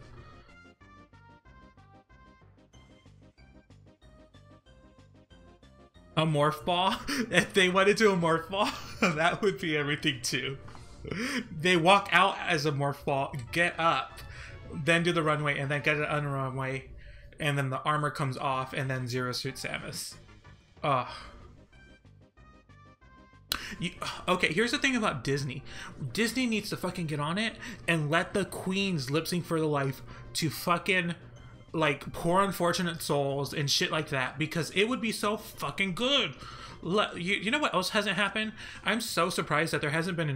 A morph ball? If they went into a morph ball, that would be everything too. They walk out as a morph ball, get up, then do the runway, and then get it on the runway, and then the armor comes off, and then Zero Suit Samus. Ugh. Okay, here's the thing about Disney. Disney needs to fucking get on it and let the queens lip sync for the life to fucking, like, Poor Unfortunate Souls and shit like that, because it would be so fucking good. You know what else hasn't happened? I'm so surprised that there hasn't been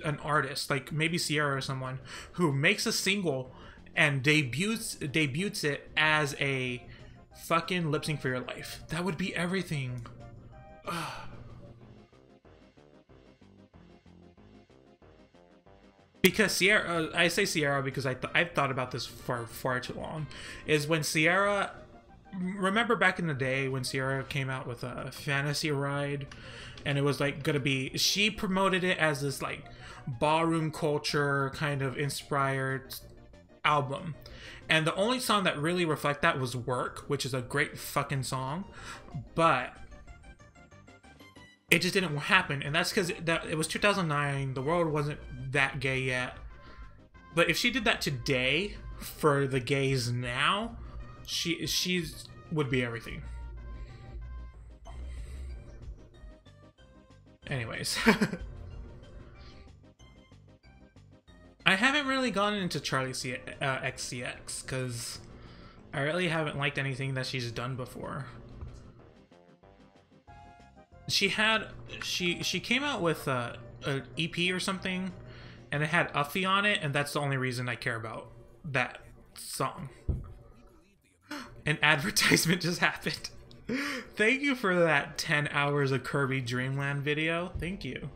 an artist, like maybe Sierra or someone, who makes a single and debuts it as a fucking lip sync for your life. That would be everything. Ugh. Because Sierra, I say Sierra because I've thought about this for far too long, is when Sierra... Remember back in the day when Sierra came out with a Fantasy Ride, and it was like gonna be, she promoted it as this like ballroom culture kind of inspired album, and the only song that really reflect that was Work, which is a great fucking song, but it just didn't happen. And that's because it was 2009, the world wasn't that gay yet. But if she did that today for the gays now, she's would be everything. Anyways. I haven't really gone into Charlie XCX because I really haven't liked anything that she's done before. She came out with a EP or something, and it had Uffy on it, and that's the only reason I care about that song. An advertisement just happened. Thank you for that 10 hours of Kirby Dreamland video. Thank you.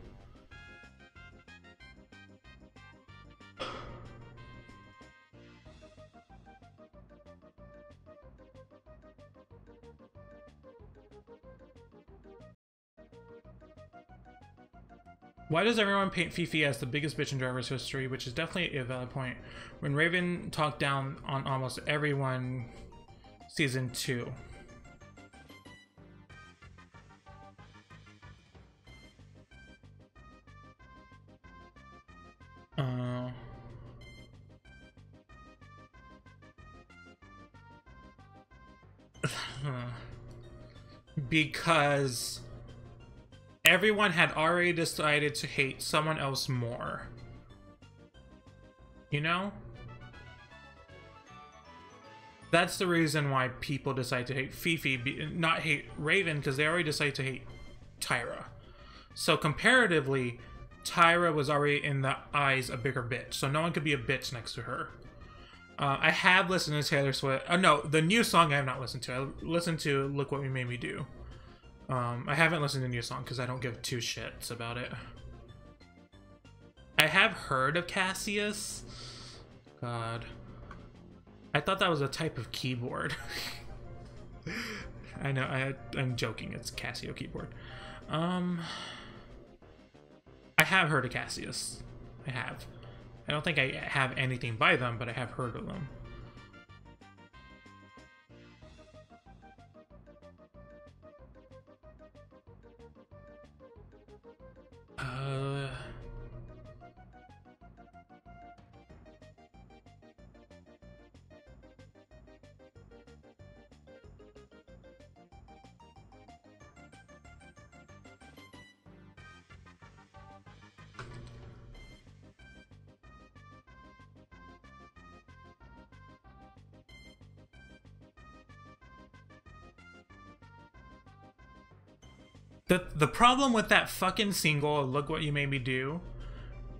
Why does everyone paint Fifi as the biggest bitch in Driver's history, which is definitely a valid point, when Raven talked down on almost everyone season 2? Because everyone had already decided to hate someone else more. You know? That's the reason why people decide to hate Fifi, not hate Raven, because they already decided to hate Tyra. So comparatively, Tyra was already in the eyes a bigger bitch, so no one could be a bitch next to her. I have listened to Taylor Swift. No, the new song I have not listened to. I listened to Look What You Made Me Do. I haven't listened to the new song because I don't give two shits about it. I have heard of Cassius. God. I thought that was a type of keyboard. I know, I'm joking. It's Casio keyboard. I have heard of Cassius. I have. I don't think I have anything by them, but I have heard of them. The problem with that fucking single, Look What You Made Me Do,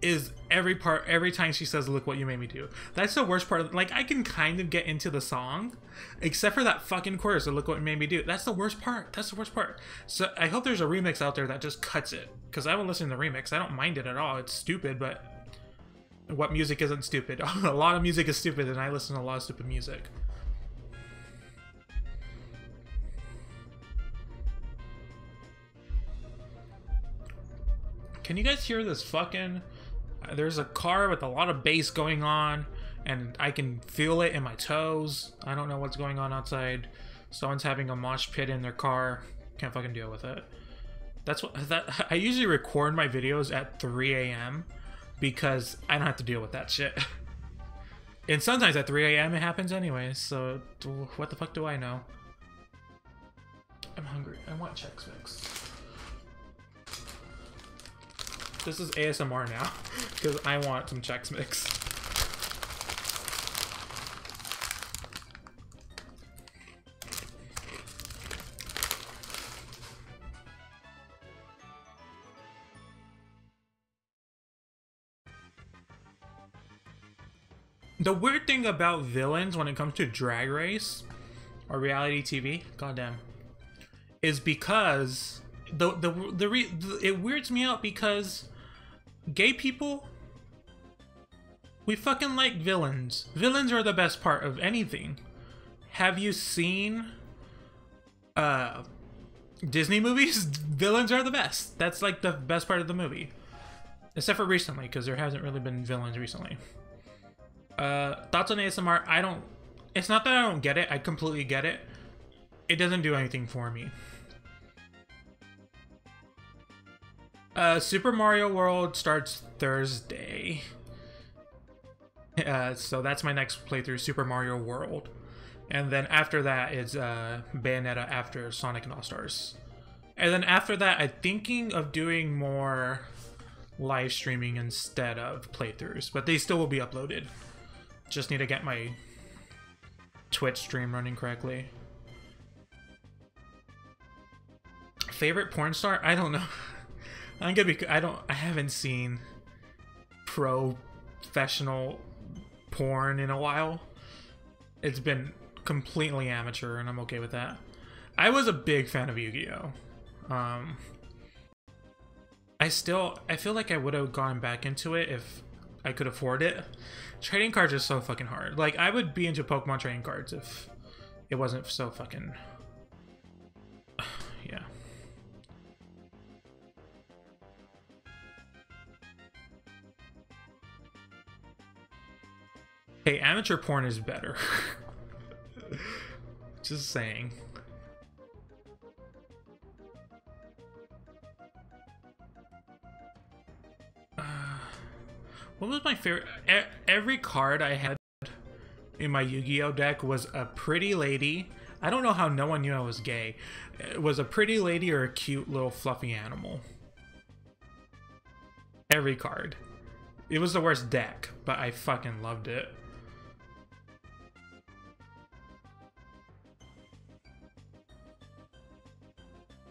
is every time she says Look What You Made Me Do. That's the worst part. Like, I can kind of get into the song, except for that fucking chorus of Look What You Made Me Do. That's the worst part. That's the worst part. So I hope there's a remix out there that just cuts it, because I will listen to the remix. I don't mind it at all. It's stupid, but what music isn't stupid? A lot of music is stupid, and I listen to a lot of stupid music. Can you guys hear this fucking... There's a car with a lot of bass going on, and I can feel it in my toes. I don't know what's going on outside. Someone's having a mosh pit in their car. Can't fucking deal with it. That's what... I usually record my videos at 3 a.m. because I don't have to deal with that shit. And sometimes at 3 a.m. it happens anyways, so what the fuck do I know? I'm hungry. I want Chex Mix. This is ASMR now, because I want some Chex Mix. The weird thing about villains when it comes to Drag Race or reality TV, goddamn, is because it weirds me out because gay people, we fucking like villains. Villains are the best part of anything. Have you seen Disney movies? Villains are the best. That's like the best part of the movie. Except for recently, because there hasn't really been villains recently. Thoughts on ASMR? It's not that I don't get it. I completely get it. It doesn't do anything for me. Super Mario World starts Thursday. So that's my next playthrough, Super Mario World. And then after that is Bayonetta after Sonic and All-Stars. And then after that, I'm thinking of doing more live streaming instead of playthroughs, but they still will be uploaded. Just need to get my Twitch stream running correctly. Favorite porn star? I don't know. I'm gonna be. I haven't seen professional porn in a while. It's been completely amateur, and I'm okay with that. I was a big fan of Yu-Gi-Oh. I feel like I would have gone back into it if I could afford it. Trading cards are so fucking hard. Like, I would be into Pokemon trading cards if it wasn't so fucking... yeah. Hey, amateur porn is better. Just saying. What was my favorite? Every card I had in my Yu-Gi-Oh deck was a pretty lady. I don't know how no one knew I was gay. It was a pretty lady or a cute little fluffy animal. Every card. It was the worst deck, but I fucking loved it.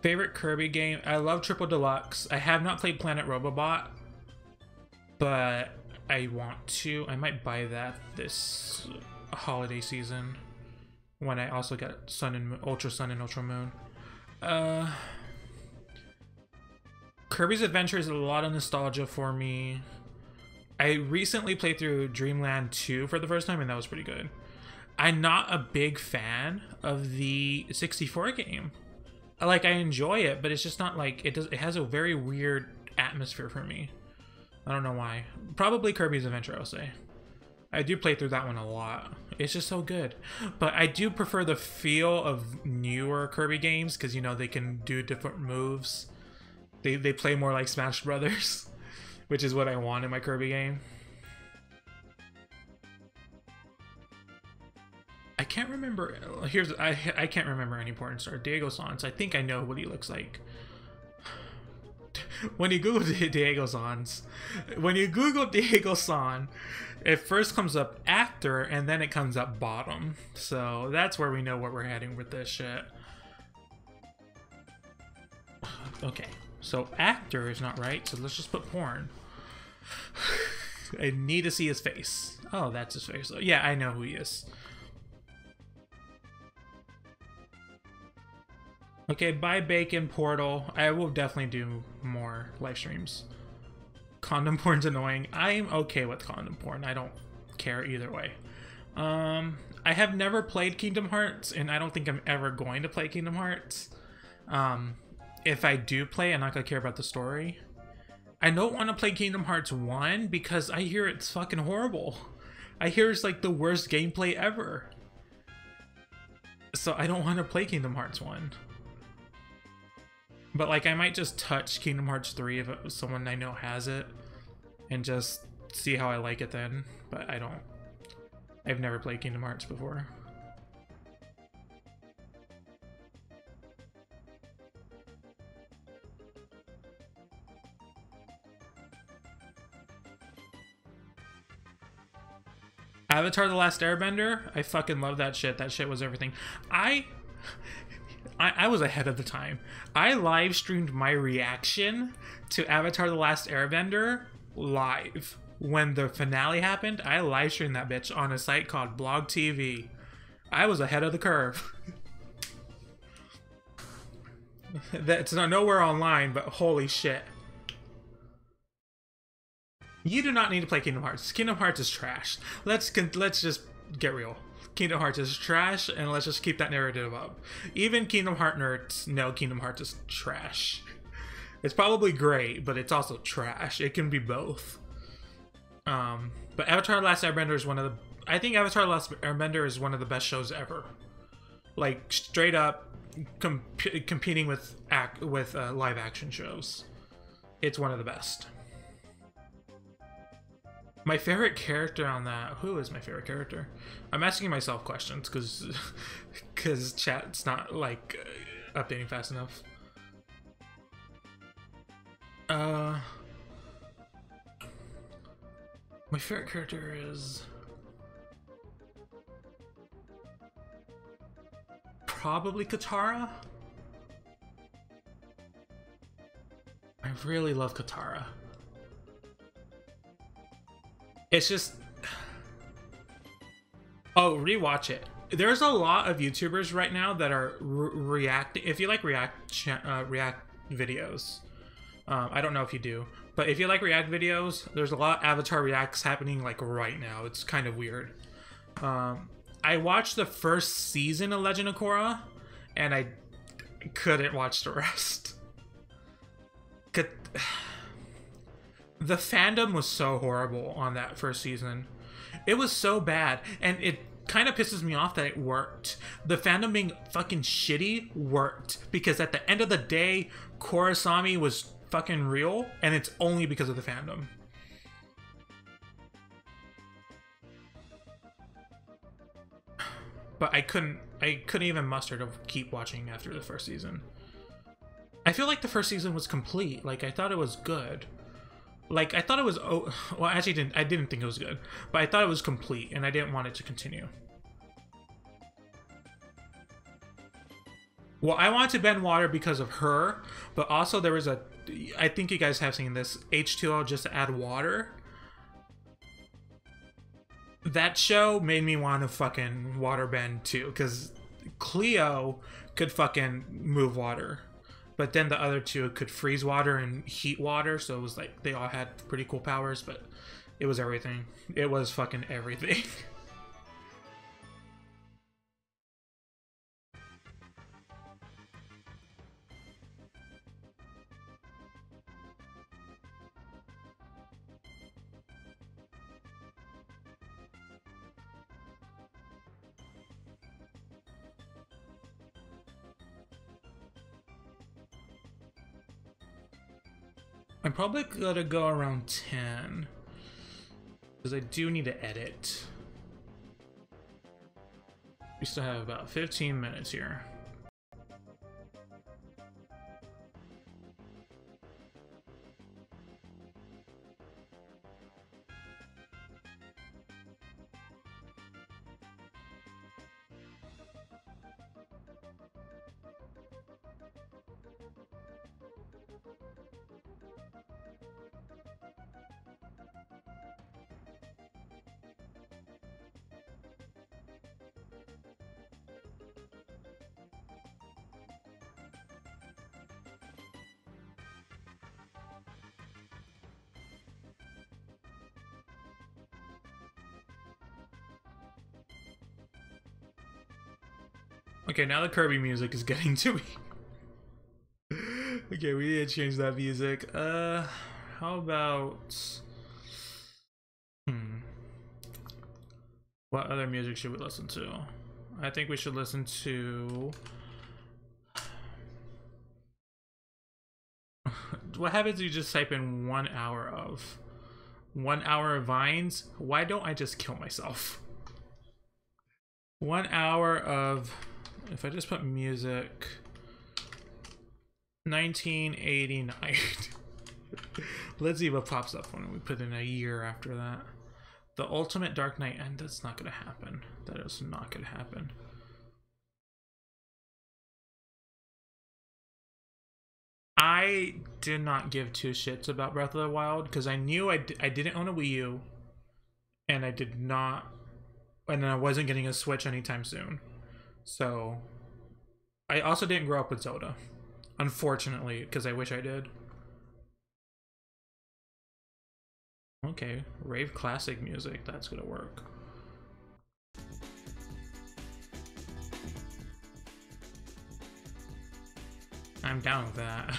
Favorite Kirby game? I love Triple Deluxe. I have not played Planet Robobot, but I want to. I might buy that this holiday season when I also get Sun and Ultra Sun and Ultra Moon. Kirby's Adventure is a lot of nostalgia for me. I recently played through Dreamland 2 for the first time, and that was pretty good. I'm not a big fan of the 64 game. Like, I enjoy it, but it's just not like it has a very weird atmosphere for me. I don't know why. Probably Kirby's Adventure, I'll say. I do play through that one a lot. It's just so good. But I do prefer the feel of newer Kirby games because, you know, they can do different moves. They play more like Smash Brothers, which is what I want in my Kirby game. I can't remember. I can't remember any porn star. Diego Sans. I think I know what he looks like. When you Google Diego Sans, it first comes up actor and then it comes up bottom. So that's where we know where we're heading with this shit. Okay, so actor is not right. So let's just put porn. I need to see his face. Oh, that's his face. Yeah, I know who he is. Okay, bye Bacon Portal. I will definitely do more live streams. Condom porn's annoying. I'm okay with condom porn. I don't care either way. I have never played Kingdom Hearts, and I don't think I'm ever going to play Kingdom Hearts. If I do play, I'm not gonna care about the story. I don't want to play Kingdom Hearts 1 because I hear it's fucking horrible. I hear it's like the worst gameplay ever. So I don't want to play Kingdom Hearts 1. But like I might just touch Kingdom Hearts 3 if someone I know has it and just see how I like it then. But I've never played Kingdom Hearts before. Avatar: The Last Airbender? I fucking love that shit. That shit was everything. I was ahead of the time. I live streamed my reaction to Avatar: The Last Airbender live. When the finale happened, I live streamed that bitch on a site called Blog TV. I was ahead of the curve. That's nowhere online, but holy shit. You do not need to play Kingdom Hearts. Kingdom Hearts is trash. Let's just get real. Kingdom Hearts is trash, and let's just keep that narrative up. Even Kingdom Hearts nerds know Kingdom Hearts is trash. It's probably great, but it's also trash. It can be both. But Avatar: The Last Airbender is I think Avatar: The Last Airbender is one of the best shows ever. Like, straight up competing with live action shows. It's one of the best. My favorite character on that... Who is my favorite character? I'm asking myself questions because chat's not, like, updating fast enough. My favorite character is probably Katara. I really love Katara. It's just... Oh, rewatch it. There's a lot of YouTubers right now that are reacting. If you like react videos, I don't know if you do, but if you like react videos, there's a lot of Avatar reacts happening like right now. It's kind of weird. I watched the first season of Legend of Korra, and I couldn't watch the rest. The fandom was so horrible on that first season. It was so bad, and it kind of pisses me off that it worked. The fandom being fucking shitty worked, because at the end of the day, Korrasami was fucking real, and it's only because of the fandom. But I couldn't even muster to keep watching after the first season. I feel like the first season was complete. Like, I thought it was good. Like, I thought it was... Oh, well, actually, I didn't think it was good. But I thought it was complete, and I didn't want it to continue. Well, I wanted to bend water because of her, but also there was a... I think you guys have seen this. H2O just to add water. That show made me want to fucking waterbend, too, because Cleo could fucking move water. But then the other two could freeze water and heat water, so it was like they all had pretty cool powers, but it was everything. It was fucking everything. I'm probably gonna go around 10, because I do need to edit. We still have about 15 minutes here. Okay, now the Kirby music is getting to me. Okay, we need to change that music. How about... What other music should we listen to? I think we should listen to... What happens if you just type in 1 hour of... 1 hour of Vines? Why don't I just kill myself? 1 hour of... If I just put music, 1989. Let's see what pops up when we put in a year after that. The Ultimate Dark Knight, and that's not gonna happen. That is not gonna happen. I did not give two shits about Breath of the Wild because I knew I didn't own a Wii U, and I did not, and I wasn't getting a Switch anytime soon. So, I also didn't grow up with Zelda, unfortunately, because I wish I did. Okay, rave classic music, that's gonna work. I'm down with that.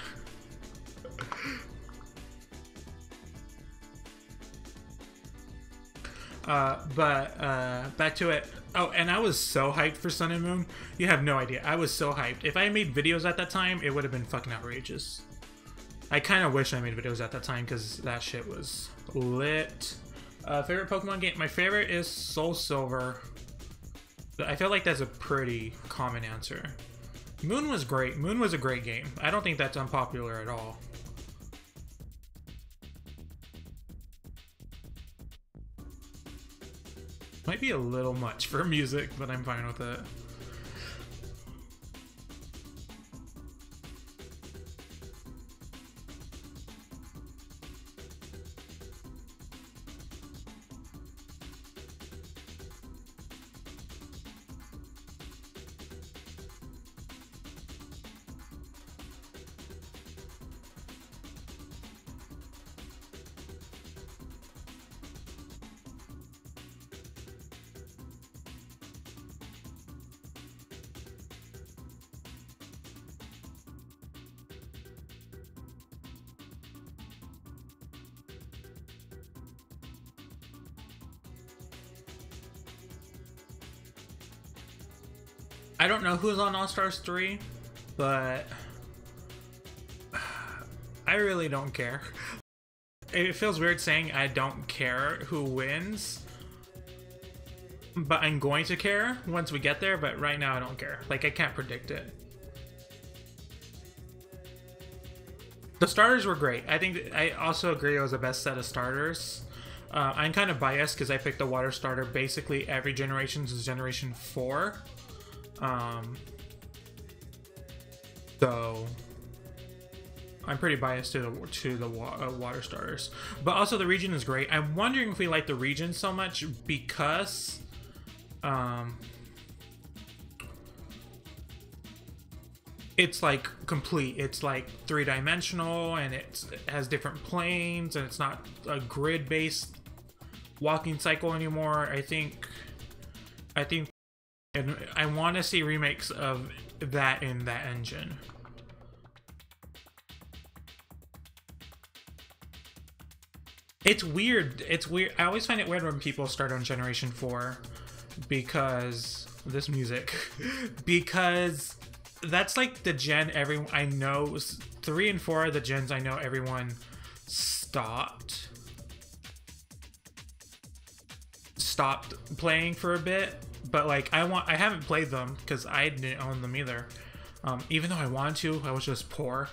Back to it. Oh, and I was so hyped for Sun and Moon. You have no idea. I was so hyped. If I made videos at that time, it would have been fucking outrageous. I kind of wish I made videos at that time because that shit was lit. Favorite Pokemon game? My favorite is Soul Silver. I feel like that's a pretty common answer. Moon was great. Moon was a great game. I don't think that's unpopular at all. Might be a little much for music, but I'm fine with it. I don't know who's on All Stars 3, but I really don't care. It feels weird saying I don't care who wins, but I'm going to care once we get there, but right now I don't care. Like, I can't predict it. The starters were great. I also agree it was the best set of starters. I'm kind of biased because I picked the water starter basically every generation since Generation 4. So I'm pretty biased to the water starters, but also the region is great. I'm wondering if we like the region so much because it's like complete. It's like 3-dimensional and it has different planes and it's not a grid-based walking cycle anymore. I think and I want to see remakes of that in that engine. It's weird. It's weird. I always find it weird when people start on Generation 4 because this music, because that's like the gen everyone I know. 3 and 4 are the gens I know everyone stopped playing for a bit. But like I haven't played them because I didn't own them either. Even though I wanted to, I was just poor,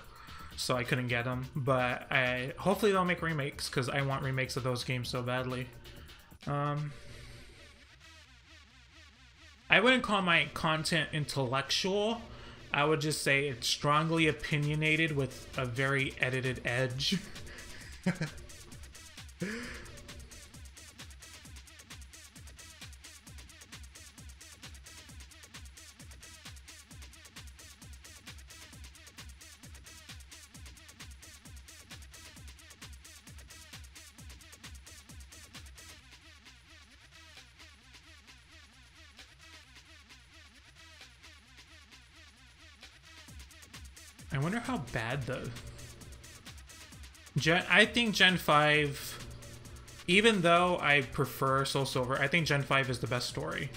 so I couldn't get them. But hopefully they'll make remakes because I want remakes of those games so badly. I wouldn't call my content intellectual. I would just say it's strongly opinionated with a very edited edge. I wonder how bad I think Gen 5, even though I prefer Soul Silver, I think Gen 5 is the best story.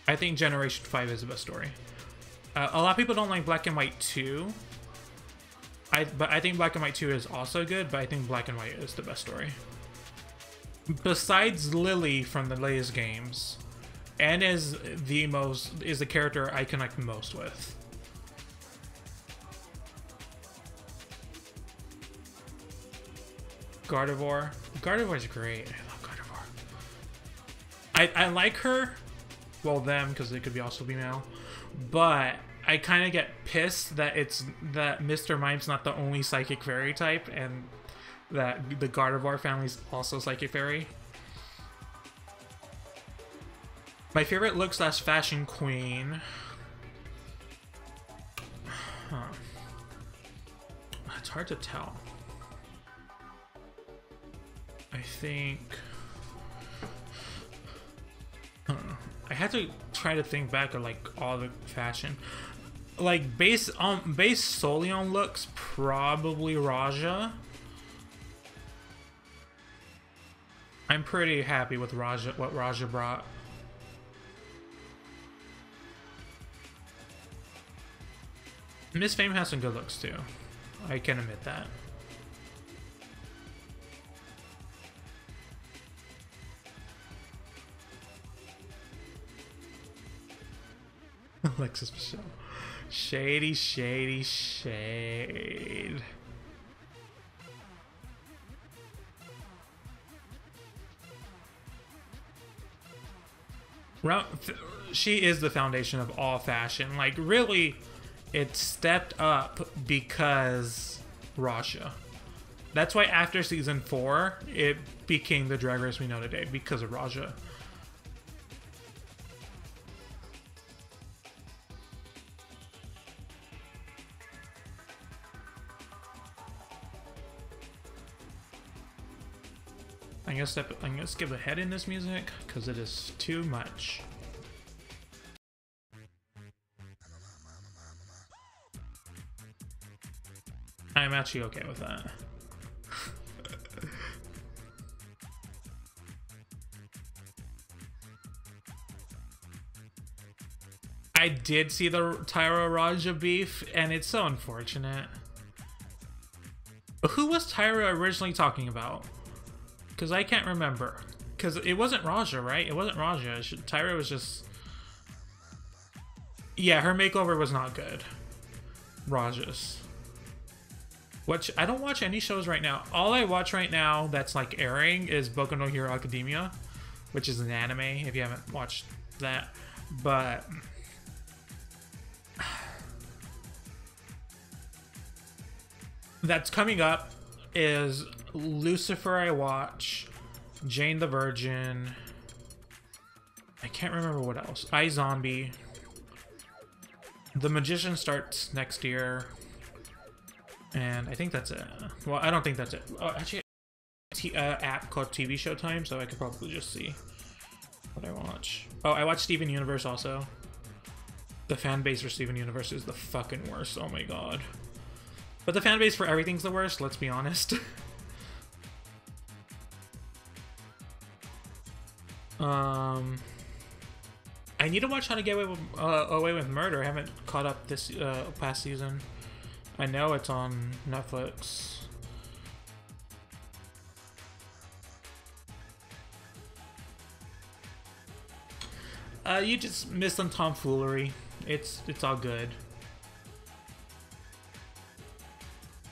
I think Generation 5 is the best story. A lot of people don't like Black and White 2. But I think Black and White 2 is also good, but I think Black and White is the best story. Besides Lily from the latest games, and is the character I connect most with. Gardevoir. Gardevoir's great. I love Gardevoir. I like her, well them, because it could be also be male, but I kind of get pissed that that Mr. Mime's not the only psychic fairy type, and that the Gardevoir family is also Psychic Fairy. My favorite look / fashion queen. Huh. It's hard to tell. I think... I had to try to think back of like all the fashion. Like based solely on looks, probably Raja. I'm pretty happy with what Raja brought. Miss Fame has some good looks too. I can admit that. Alexis Michelle. Shady, shady, shade. She is the foundation of all fashion. Like, really, it stepped up because Raja. That's why after season 4, it became the Drag Race we know today, because of Raja. I'm gonna skip ahead in this music because it is too much. I'm actually okay with that. I did see the Tyra Raja beef, and it's so unfortunate. Who was Tyra originally talking about? Because I can't remember. Because it wasn't Raja, right? It wasn't Raja. Tyra was just... Yeah, her makeover was not good. Raja's. Which, I don't watch any shows right now. All I watch right now that's like airing is Boku no Hero Academia, which is an anime, if you haven't watched that. But... that's coming up is Lucifer I watch, Jane the Virgin, I can't remember what else, iZombie, The Magician starts next year, and I think that's it. Well, I don't think that's it. Oh, actually, app called TV Showtime, so I could probably just see what I watch. Oh, I watch Steven Universe also. The fan base for Steven Universe is the fucking worst, oh my god. But the fan base for everything's the worst, let's be honest. I need to watch How to Get Away with Murder. I haven't caught up this past season. I know it's on Netflix. You just missed some tomfoolery. It's all good.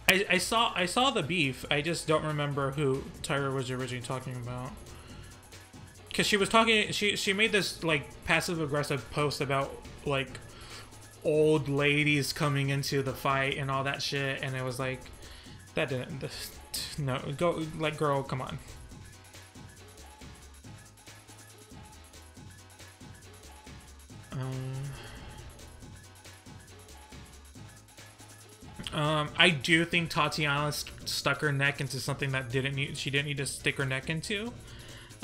I saw the beef. I just don't remember who Tyra was originally talking about. Cause she was talking. She made this like passive aggressive post about like old ladies coming into the fight and all that shit, and it was like that didn't. No, go like girl, come on. I do think Tatiana stuck her neck into something that she didn't need to stick her neck into.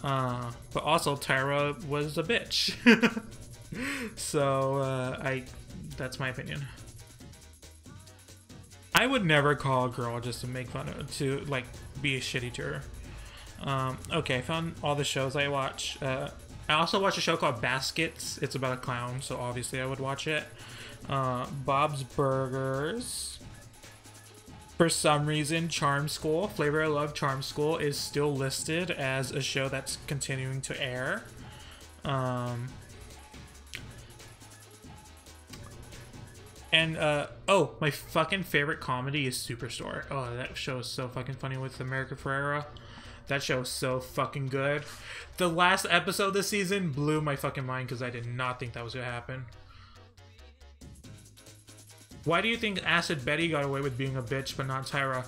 But also Tyra was a bitch. So that's my opinion. I would never call a girl just to make fun of, to like be shitty to her. Okay, I found all the shows I watch. I also watch a show called Baskets. It's about a clown, so obviously I would watch it. Bob's Burgers. For some reason, Charm School, Flavor of Love Charm School, is still listed as a show that's continuing to air. And, oh, my fucking favorite comedy is Superstore. Oh, that show is so fucking funny with America Ferrera. That show is so fucking good. The last episode this season blew my fucking mind because I did not think that was gonna happen. Why do you think Acid Betty got away with being a bitch but not Tyra?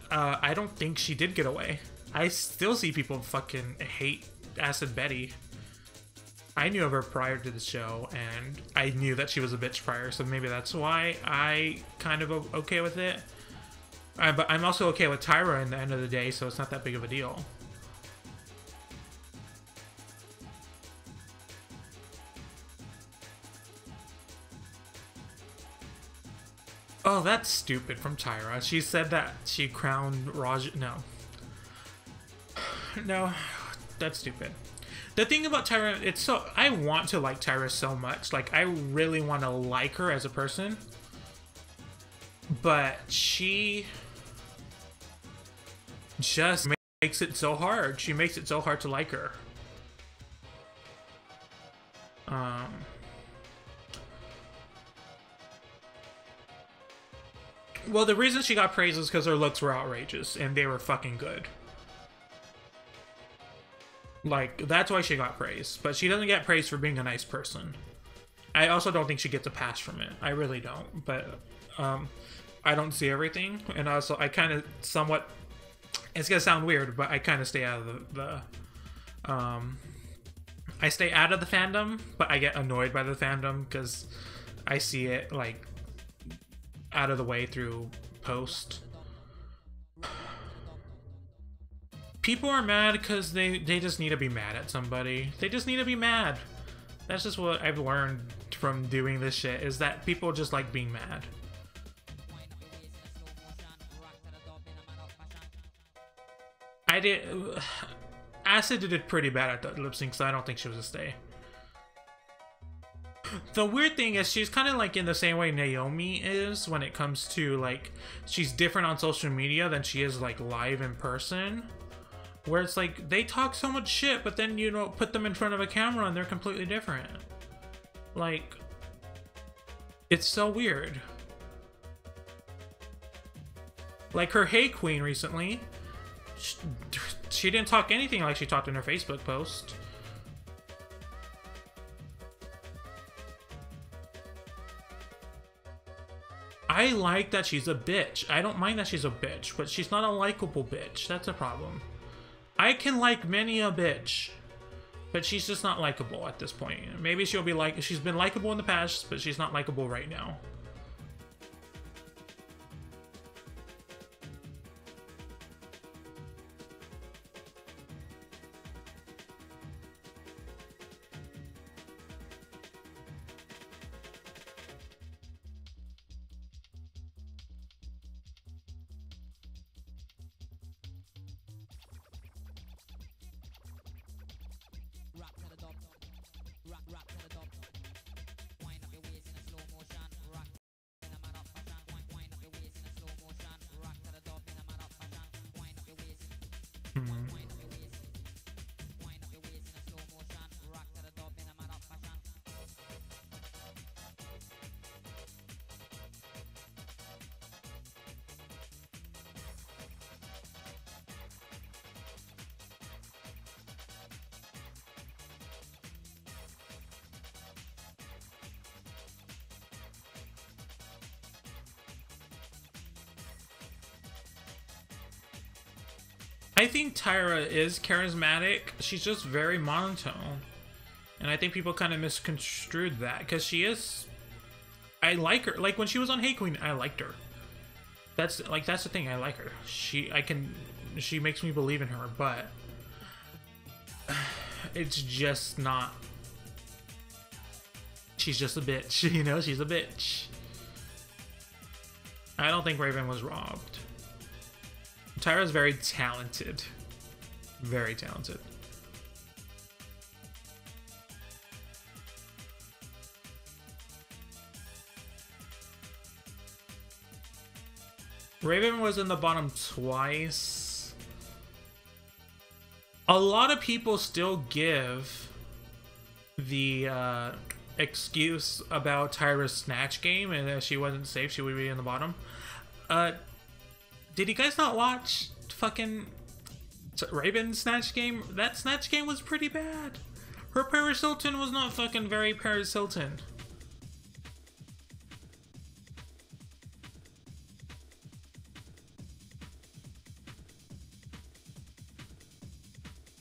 I don't think she did get away. I still see people fucking hate Acid Betty. I knew of her prior to the show, and I knew that she was a bitch prior, so maybe that's why I kind of okay with it. But I'm also okay with Tyra in the end of the day, so it's not that big of a deal. Oh, that's stupid from Tyra. She said that she crowned Raj. No. No, that's stupid. The thing about Tyra, it's so... I want to like Tyra so much. Like, I really want to like her as a person. But she just makes it so hard. She makes it so hard to like her. Well, the reason she got praise is because her looks were outrageous, and they were fucking good. Like, that's why she got praise. But she doesn't get praise for being a nice person. I also don't think she gets a pass from it. I really don't. But, I don't see everything. And also, I kind of somewhat... It's gonna sound weird, but I kind of stay out of I stay out of the fandom, but I get annoyed by the fandom because I see it, like, out of the way through post. People are mad because they just need to be mad at somebody. They just need to be mad. That's just what I've learned from doing this shit, is that people just like being mad. Acid did pretty bad at the lip sync, so I don't think she was a stay. The weird thing is she's kind of like in the same way Naomi is when it comes to, like, she's different on social media than she is, like, live in person. Where it's like, they talk so much shit, but then, you know, put them in front of a camera and they're completely different. Like, it's so weird. Like her Hey Queen recently, she didn't talk anything like she talked in her Facebook post. I like that she's a bitch. I don't mind that she's a bitch, but she's not a likable bitch. That's a problem. I can like many a bitch, but she's just not likable at this point. Maybe she'll be like, she's been likable in the past, but she's not likable right now. I think Tyra is charismatic. She's just very monotone. And I think people kind of misconstrued that. Because she is... I like her. Like, when she was on Hey Queen, I liked her. That's the thing. I like her. She makes me believe in her. But... it's just not... She's just a bitch. You know? She's a bitch. I don't think Raven was robbed. Tyra's very talented. Very talented. Raven was in the bottom twice. A lot of people still give the excuse about Tyra's snatch game and that she wasn't safe, she would be in the bottom. Did you guys not watch fucking Raven's snatch game? That snatch game was pretty bad. Her Paris Hilton was not fucking very Paris Hilton.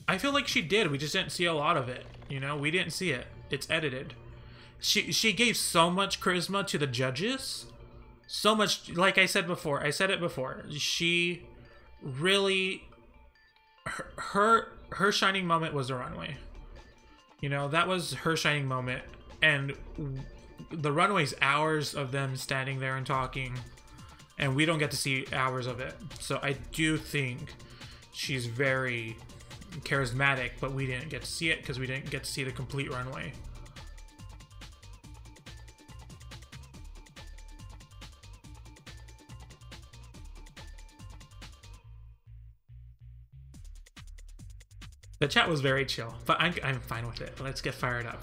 I feel like she did. We just didn't see a lot of it. You know, we didn't see it. It's edited. She gave so much charisma to the judges. So much, like I said before, she really, her shining moment was the runway. You know, that was her shining moment. And the runway's hours of them standing there and talking, and we don't get to see hours of it. So I do think she's very charismatic, but we didn't get to see it because we didn't get to see the complete runway. The chat was very chill, but I'm fine with it. Let's get fired up.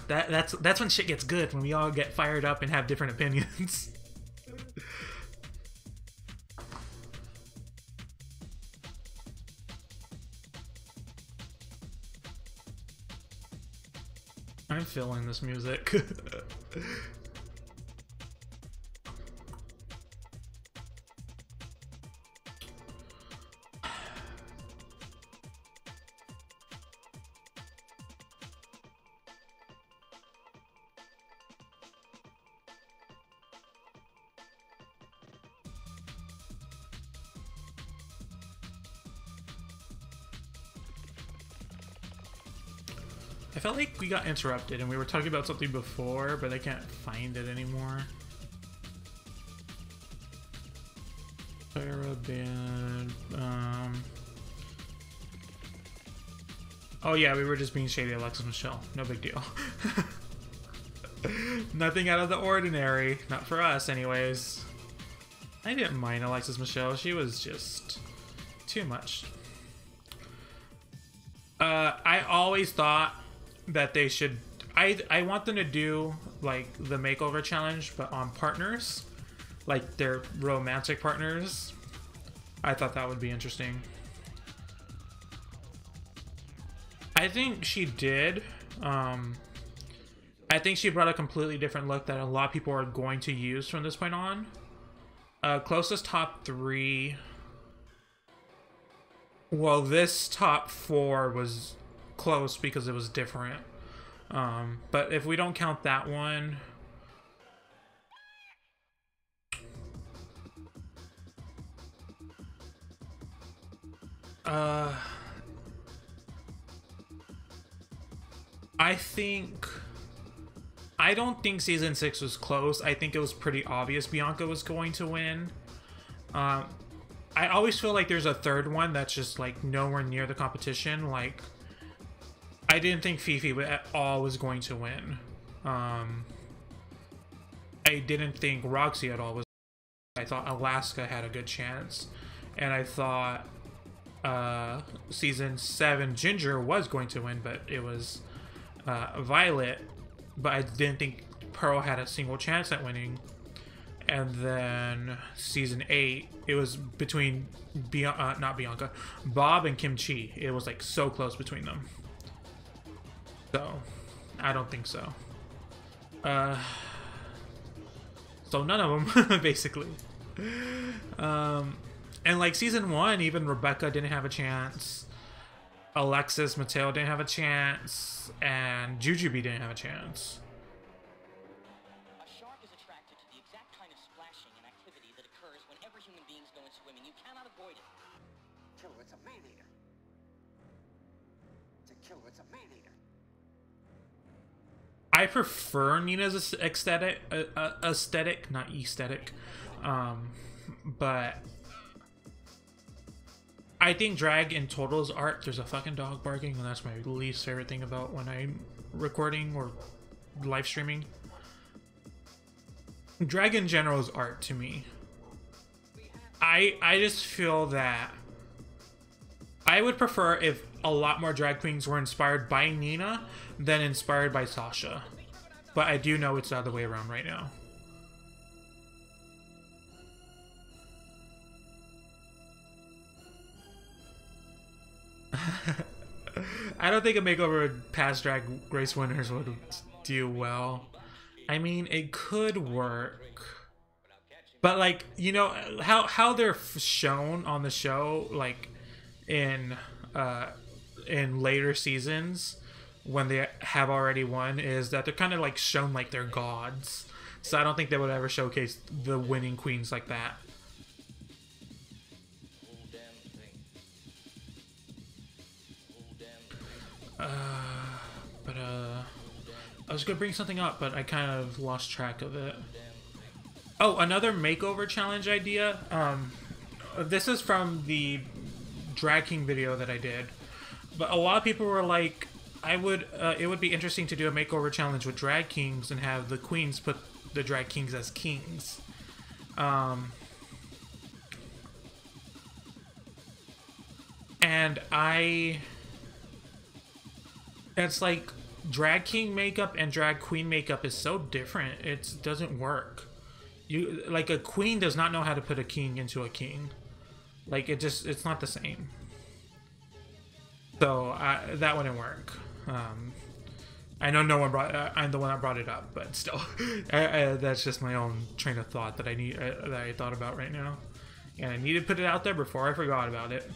That's when shit gets good, when we all get fired up and have different opinions. I'm feeling this music. I felt like we got interrupted and we were talking about something before, but I can't find it anymore. Paraband. Oh yeah, we were just being shady, Alexis Michelle. No big deal. Nothing out of the ordinary. Not for us, anyways. I didn't mind Alexis Michelle. She was just too much. I always thought that they should... I want them to do, like, the makeover challenge, but on partners. Like, their romantic partners. I thought that would be interesting. I think she did. I think she brought a completely different look that a lot of people are going to use from this point on. Closest top 3. Well, this top 4 was close because it was different. But if we don't count that one... I don't think season 6 was close. I think it was pretty obvious Bianca was going to win. I always feel like there's a third one that's just like nowhere near the competition. Like, I didn't think Fifi at all was going to win. I didn't think Roxy at all was. I thought Alaska had a good chance, and I thought season 7 Ginger was going to win, but it was Violet. But I didn't think Pearl had a single chance at winning. And then season 8, it was between not Bianca, Bob and Kim Chi. It was like so close between them. So I don't think so. So none of them basically. And like season 1, even Rebecca didn't have a chance. Alexis Mateo didn't have a chance, and Jujubee didn't have a chance. A shark is attracted to the exact kind of splashing and activity that occurs whenever human beings go in swimming. You cannot avoid it. Killer, it's a man-eater. It's a killer, it's a man-eater. I prefer Nina's aesthetic, not aesthetic, but I think drag in total's art. There's a fucking dog barking, and that's my least favorite thing about when I'm recording or live streaming. Drag in general is art to me. I just feel that I would prefer if a lot more drag queens were inspired by Nina than inspired by Sasha. But I do know it's the other way around right now. I don't think a makeover past Drag Race winners would do well. I mean, it could work, but like, you know how they're shown on the show, like in later seasons when they have already won, is that they're kind of like shown like they're gods. So I don't think they would ever showcase the winning queens like that. I was gonna bring something up, but I kind of lost track of it. Oh, another makeover challenge idea. This is from the Drag King video that I did, but a lot of people were like, it would be interesting to do a makeover challenge with drag kings and have the queens put the drag kings as kings. And it's like drag king makeup and drag queen makeup is so different. It doesn't work. Like a queen does not know how to put a king into a king. Like it's not the same. So that wouldn't work. I know no one brought. I'm the one that brought it up, but still, that's just my own train of thought that I thought about right now, and I need to put it out there before I forgot about it.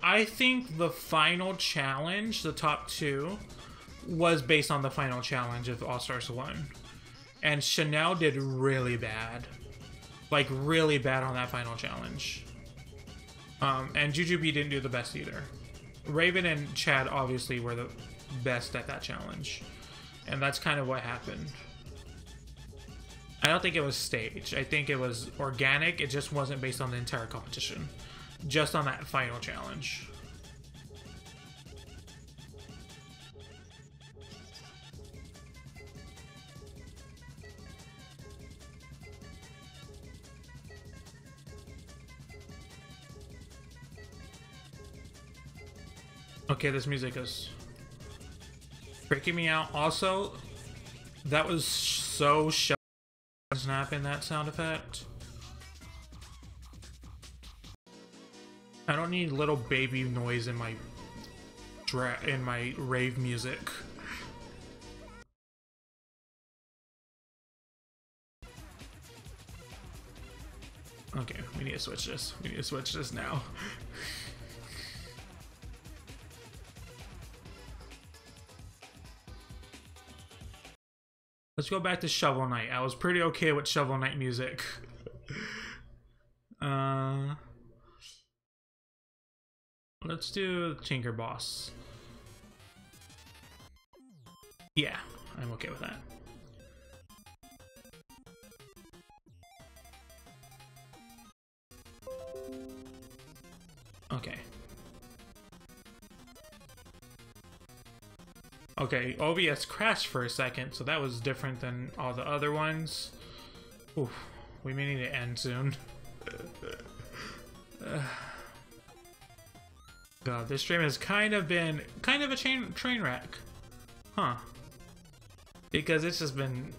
I think the final challenge, the top 2, was based on the final challenge of All Stars 1. And Chanel did really bad. Like, really bad on that final challenge. And Jujubee didn't do the best either. Raven and Chad obviously were the best at that challenge. And that's kind of what happened. I don't think it was staged. I think it was organic. It just wasn't based on the entire competition. Just on that final challenge. Okay, this music is freaking me out. Also, that was so snap in that sound effect. I don't need little baby noise in my rave music. Okay, we need to switch this. We need to switch this now. Let's go back to Shovel Knight. I was pretty okay with Shovel Knight music. Let's do Tinker Boss. Yeah, I'm okay with that. Okay. Okay, OBS crashed for a second, so that was different than all the other ones. Oof, we may need to end soon. God, this stream has kind of been a train wreck. Huh. Because it's just been...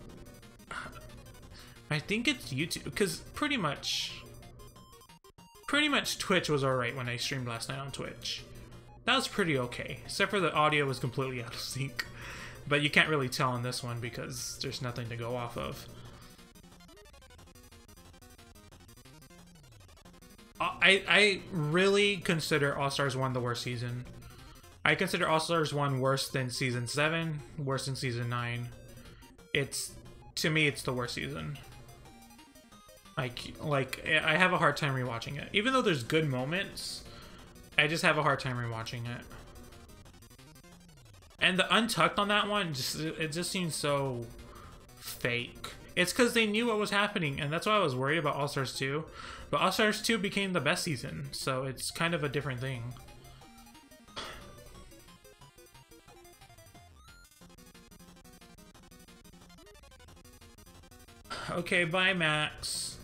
I think it's YouTube, because pretty much Twitch was alright when I streamed last night on Twitch. That was pretty okay, except for the audio was completely out of sync. But you can't really tell on this one because there's nothing to go off of. I really consider All-Stars 1 the worst season. I consider All-Stars 1 worse than Season 7, worse than Season 9. To me, it's the worst season. Like, I have a hard time rewatching it. Even though there's good moments, I just have a hard time rewatching it. And the Untucked on that one, it just seems so fake. It's because they knew what was happening, and that's why I was worried about All-Stars 2. But All-Stars 2 became the best season, so it's kind of a different thing. Okay, bye, Max.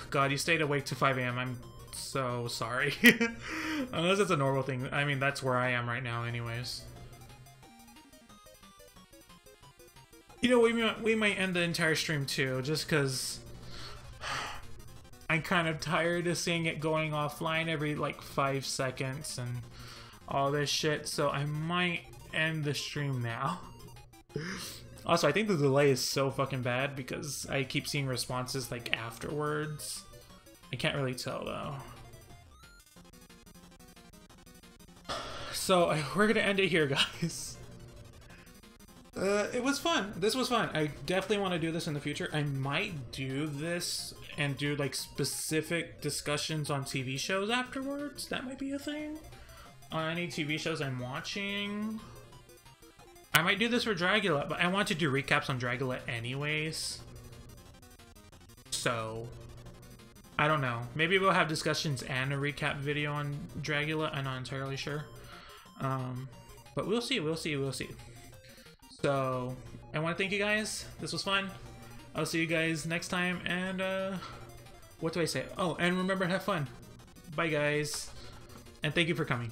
God, you stayed awake to 5 AM. I'm so sorry. Unless it's a normal thing. I mean, that's where I am right now anyways. You know, we might end the entire stream too, just because I'm kind of tired of seeing it going offline every like 5 seconds and all this shit, so I might end the stream now. Also, I think the delay is so fucking bad because I keep seeing responses like afterwards. I can't really tell though. So we're gonna end it here, guys. It was fun. This was fun. I definitely want to do this in the future. I might do this and do like specific discussions on TV shows afterwards. That might be a thing. On any TV shows I'm watching. I might do this for Dragula, but I want to do recaps on Dragula anyways. so. I don't know. Maybe we'll have discussions and a recap video on Dragula. I'm not entirely sure. But we'll see, we'll see, we'll see. So, I want to thank you guys. This was fun. I'll see you guys next time, and what do I say? Oh, and remember, have fun. Bye, guys. And thank you for coming.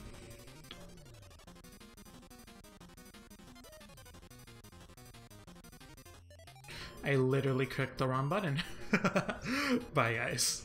I literally clicked the wrong button. Bye, guys.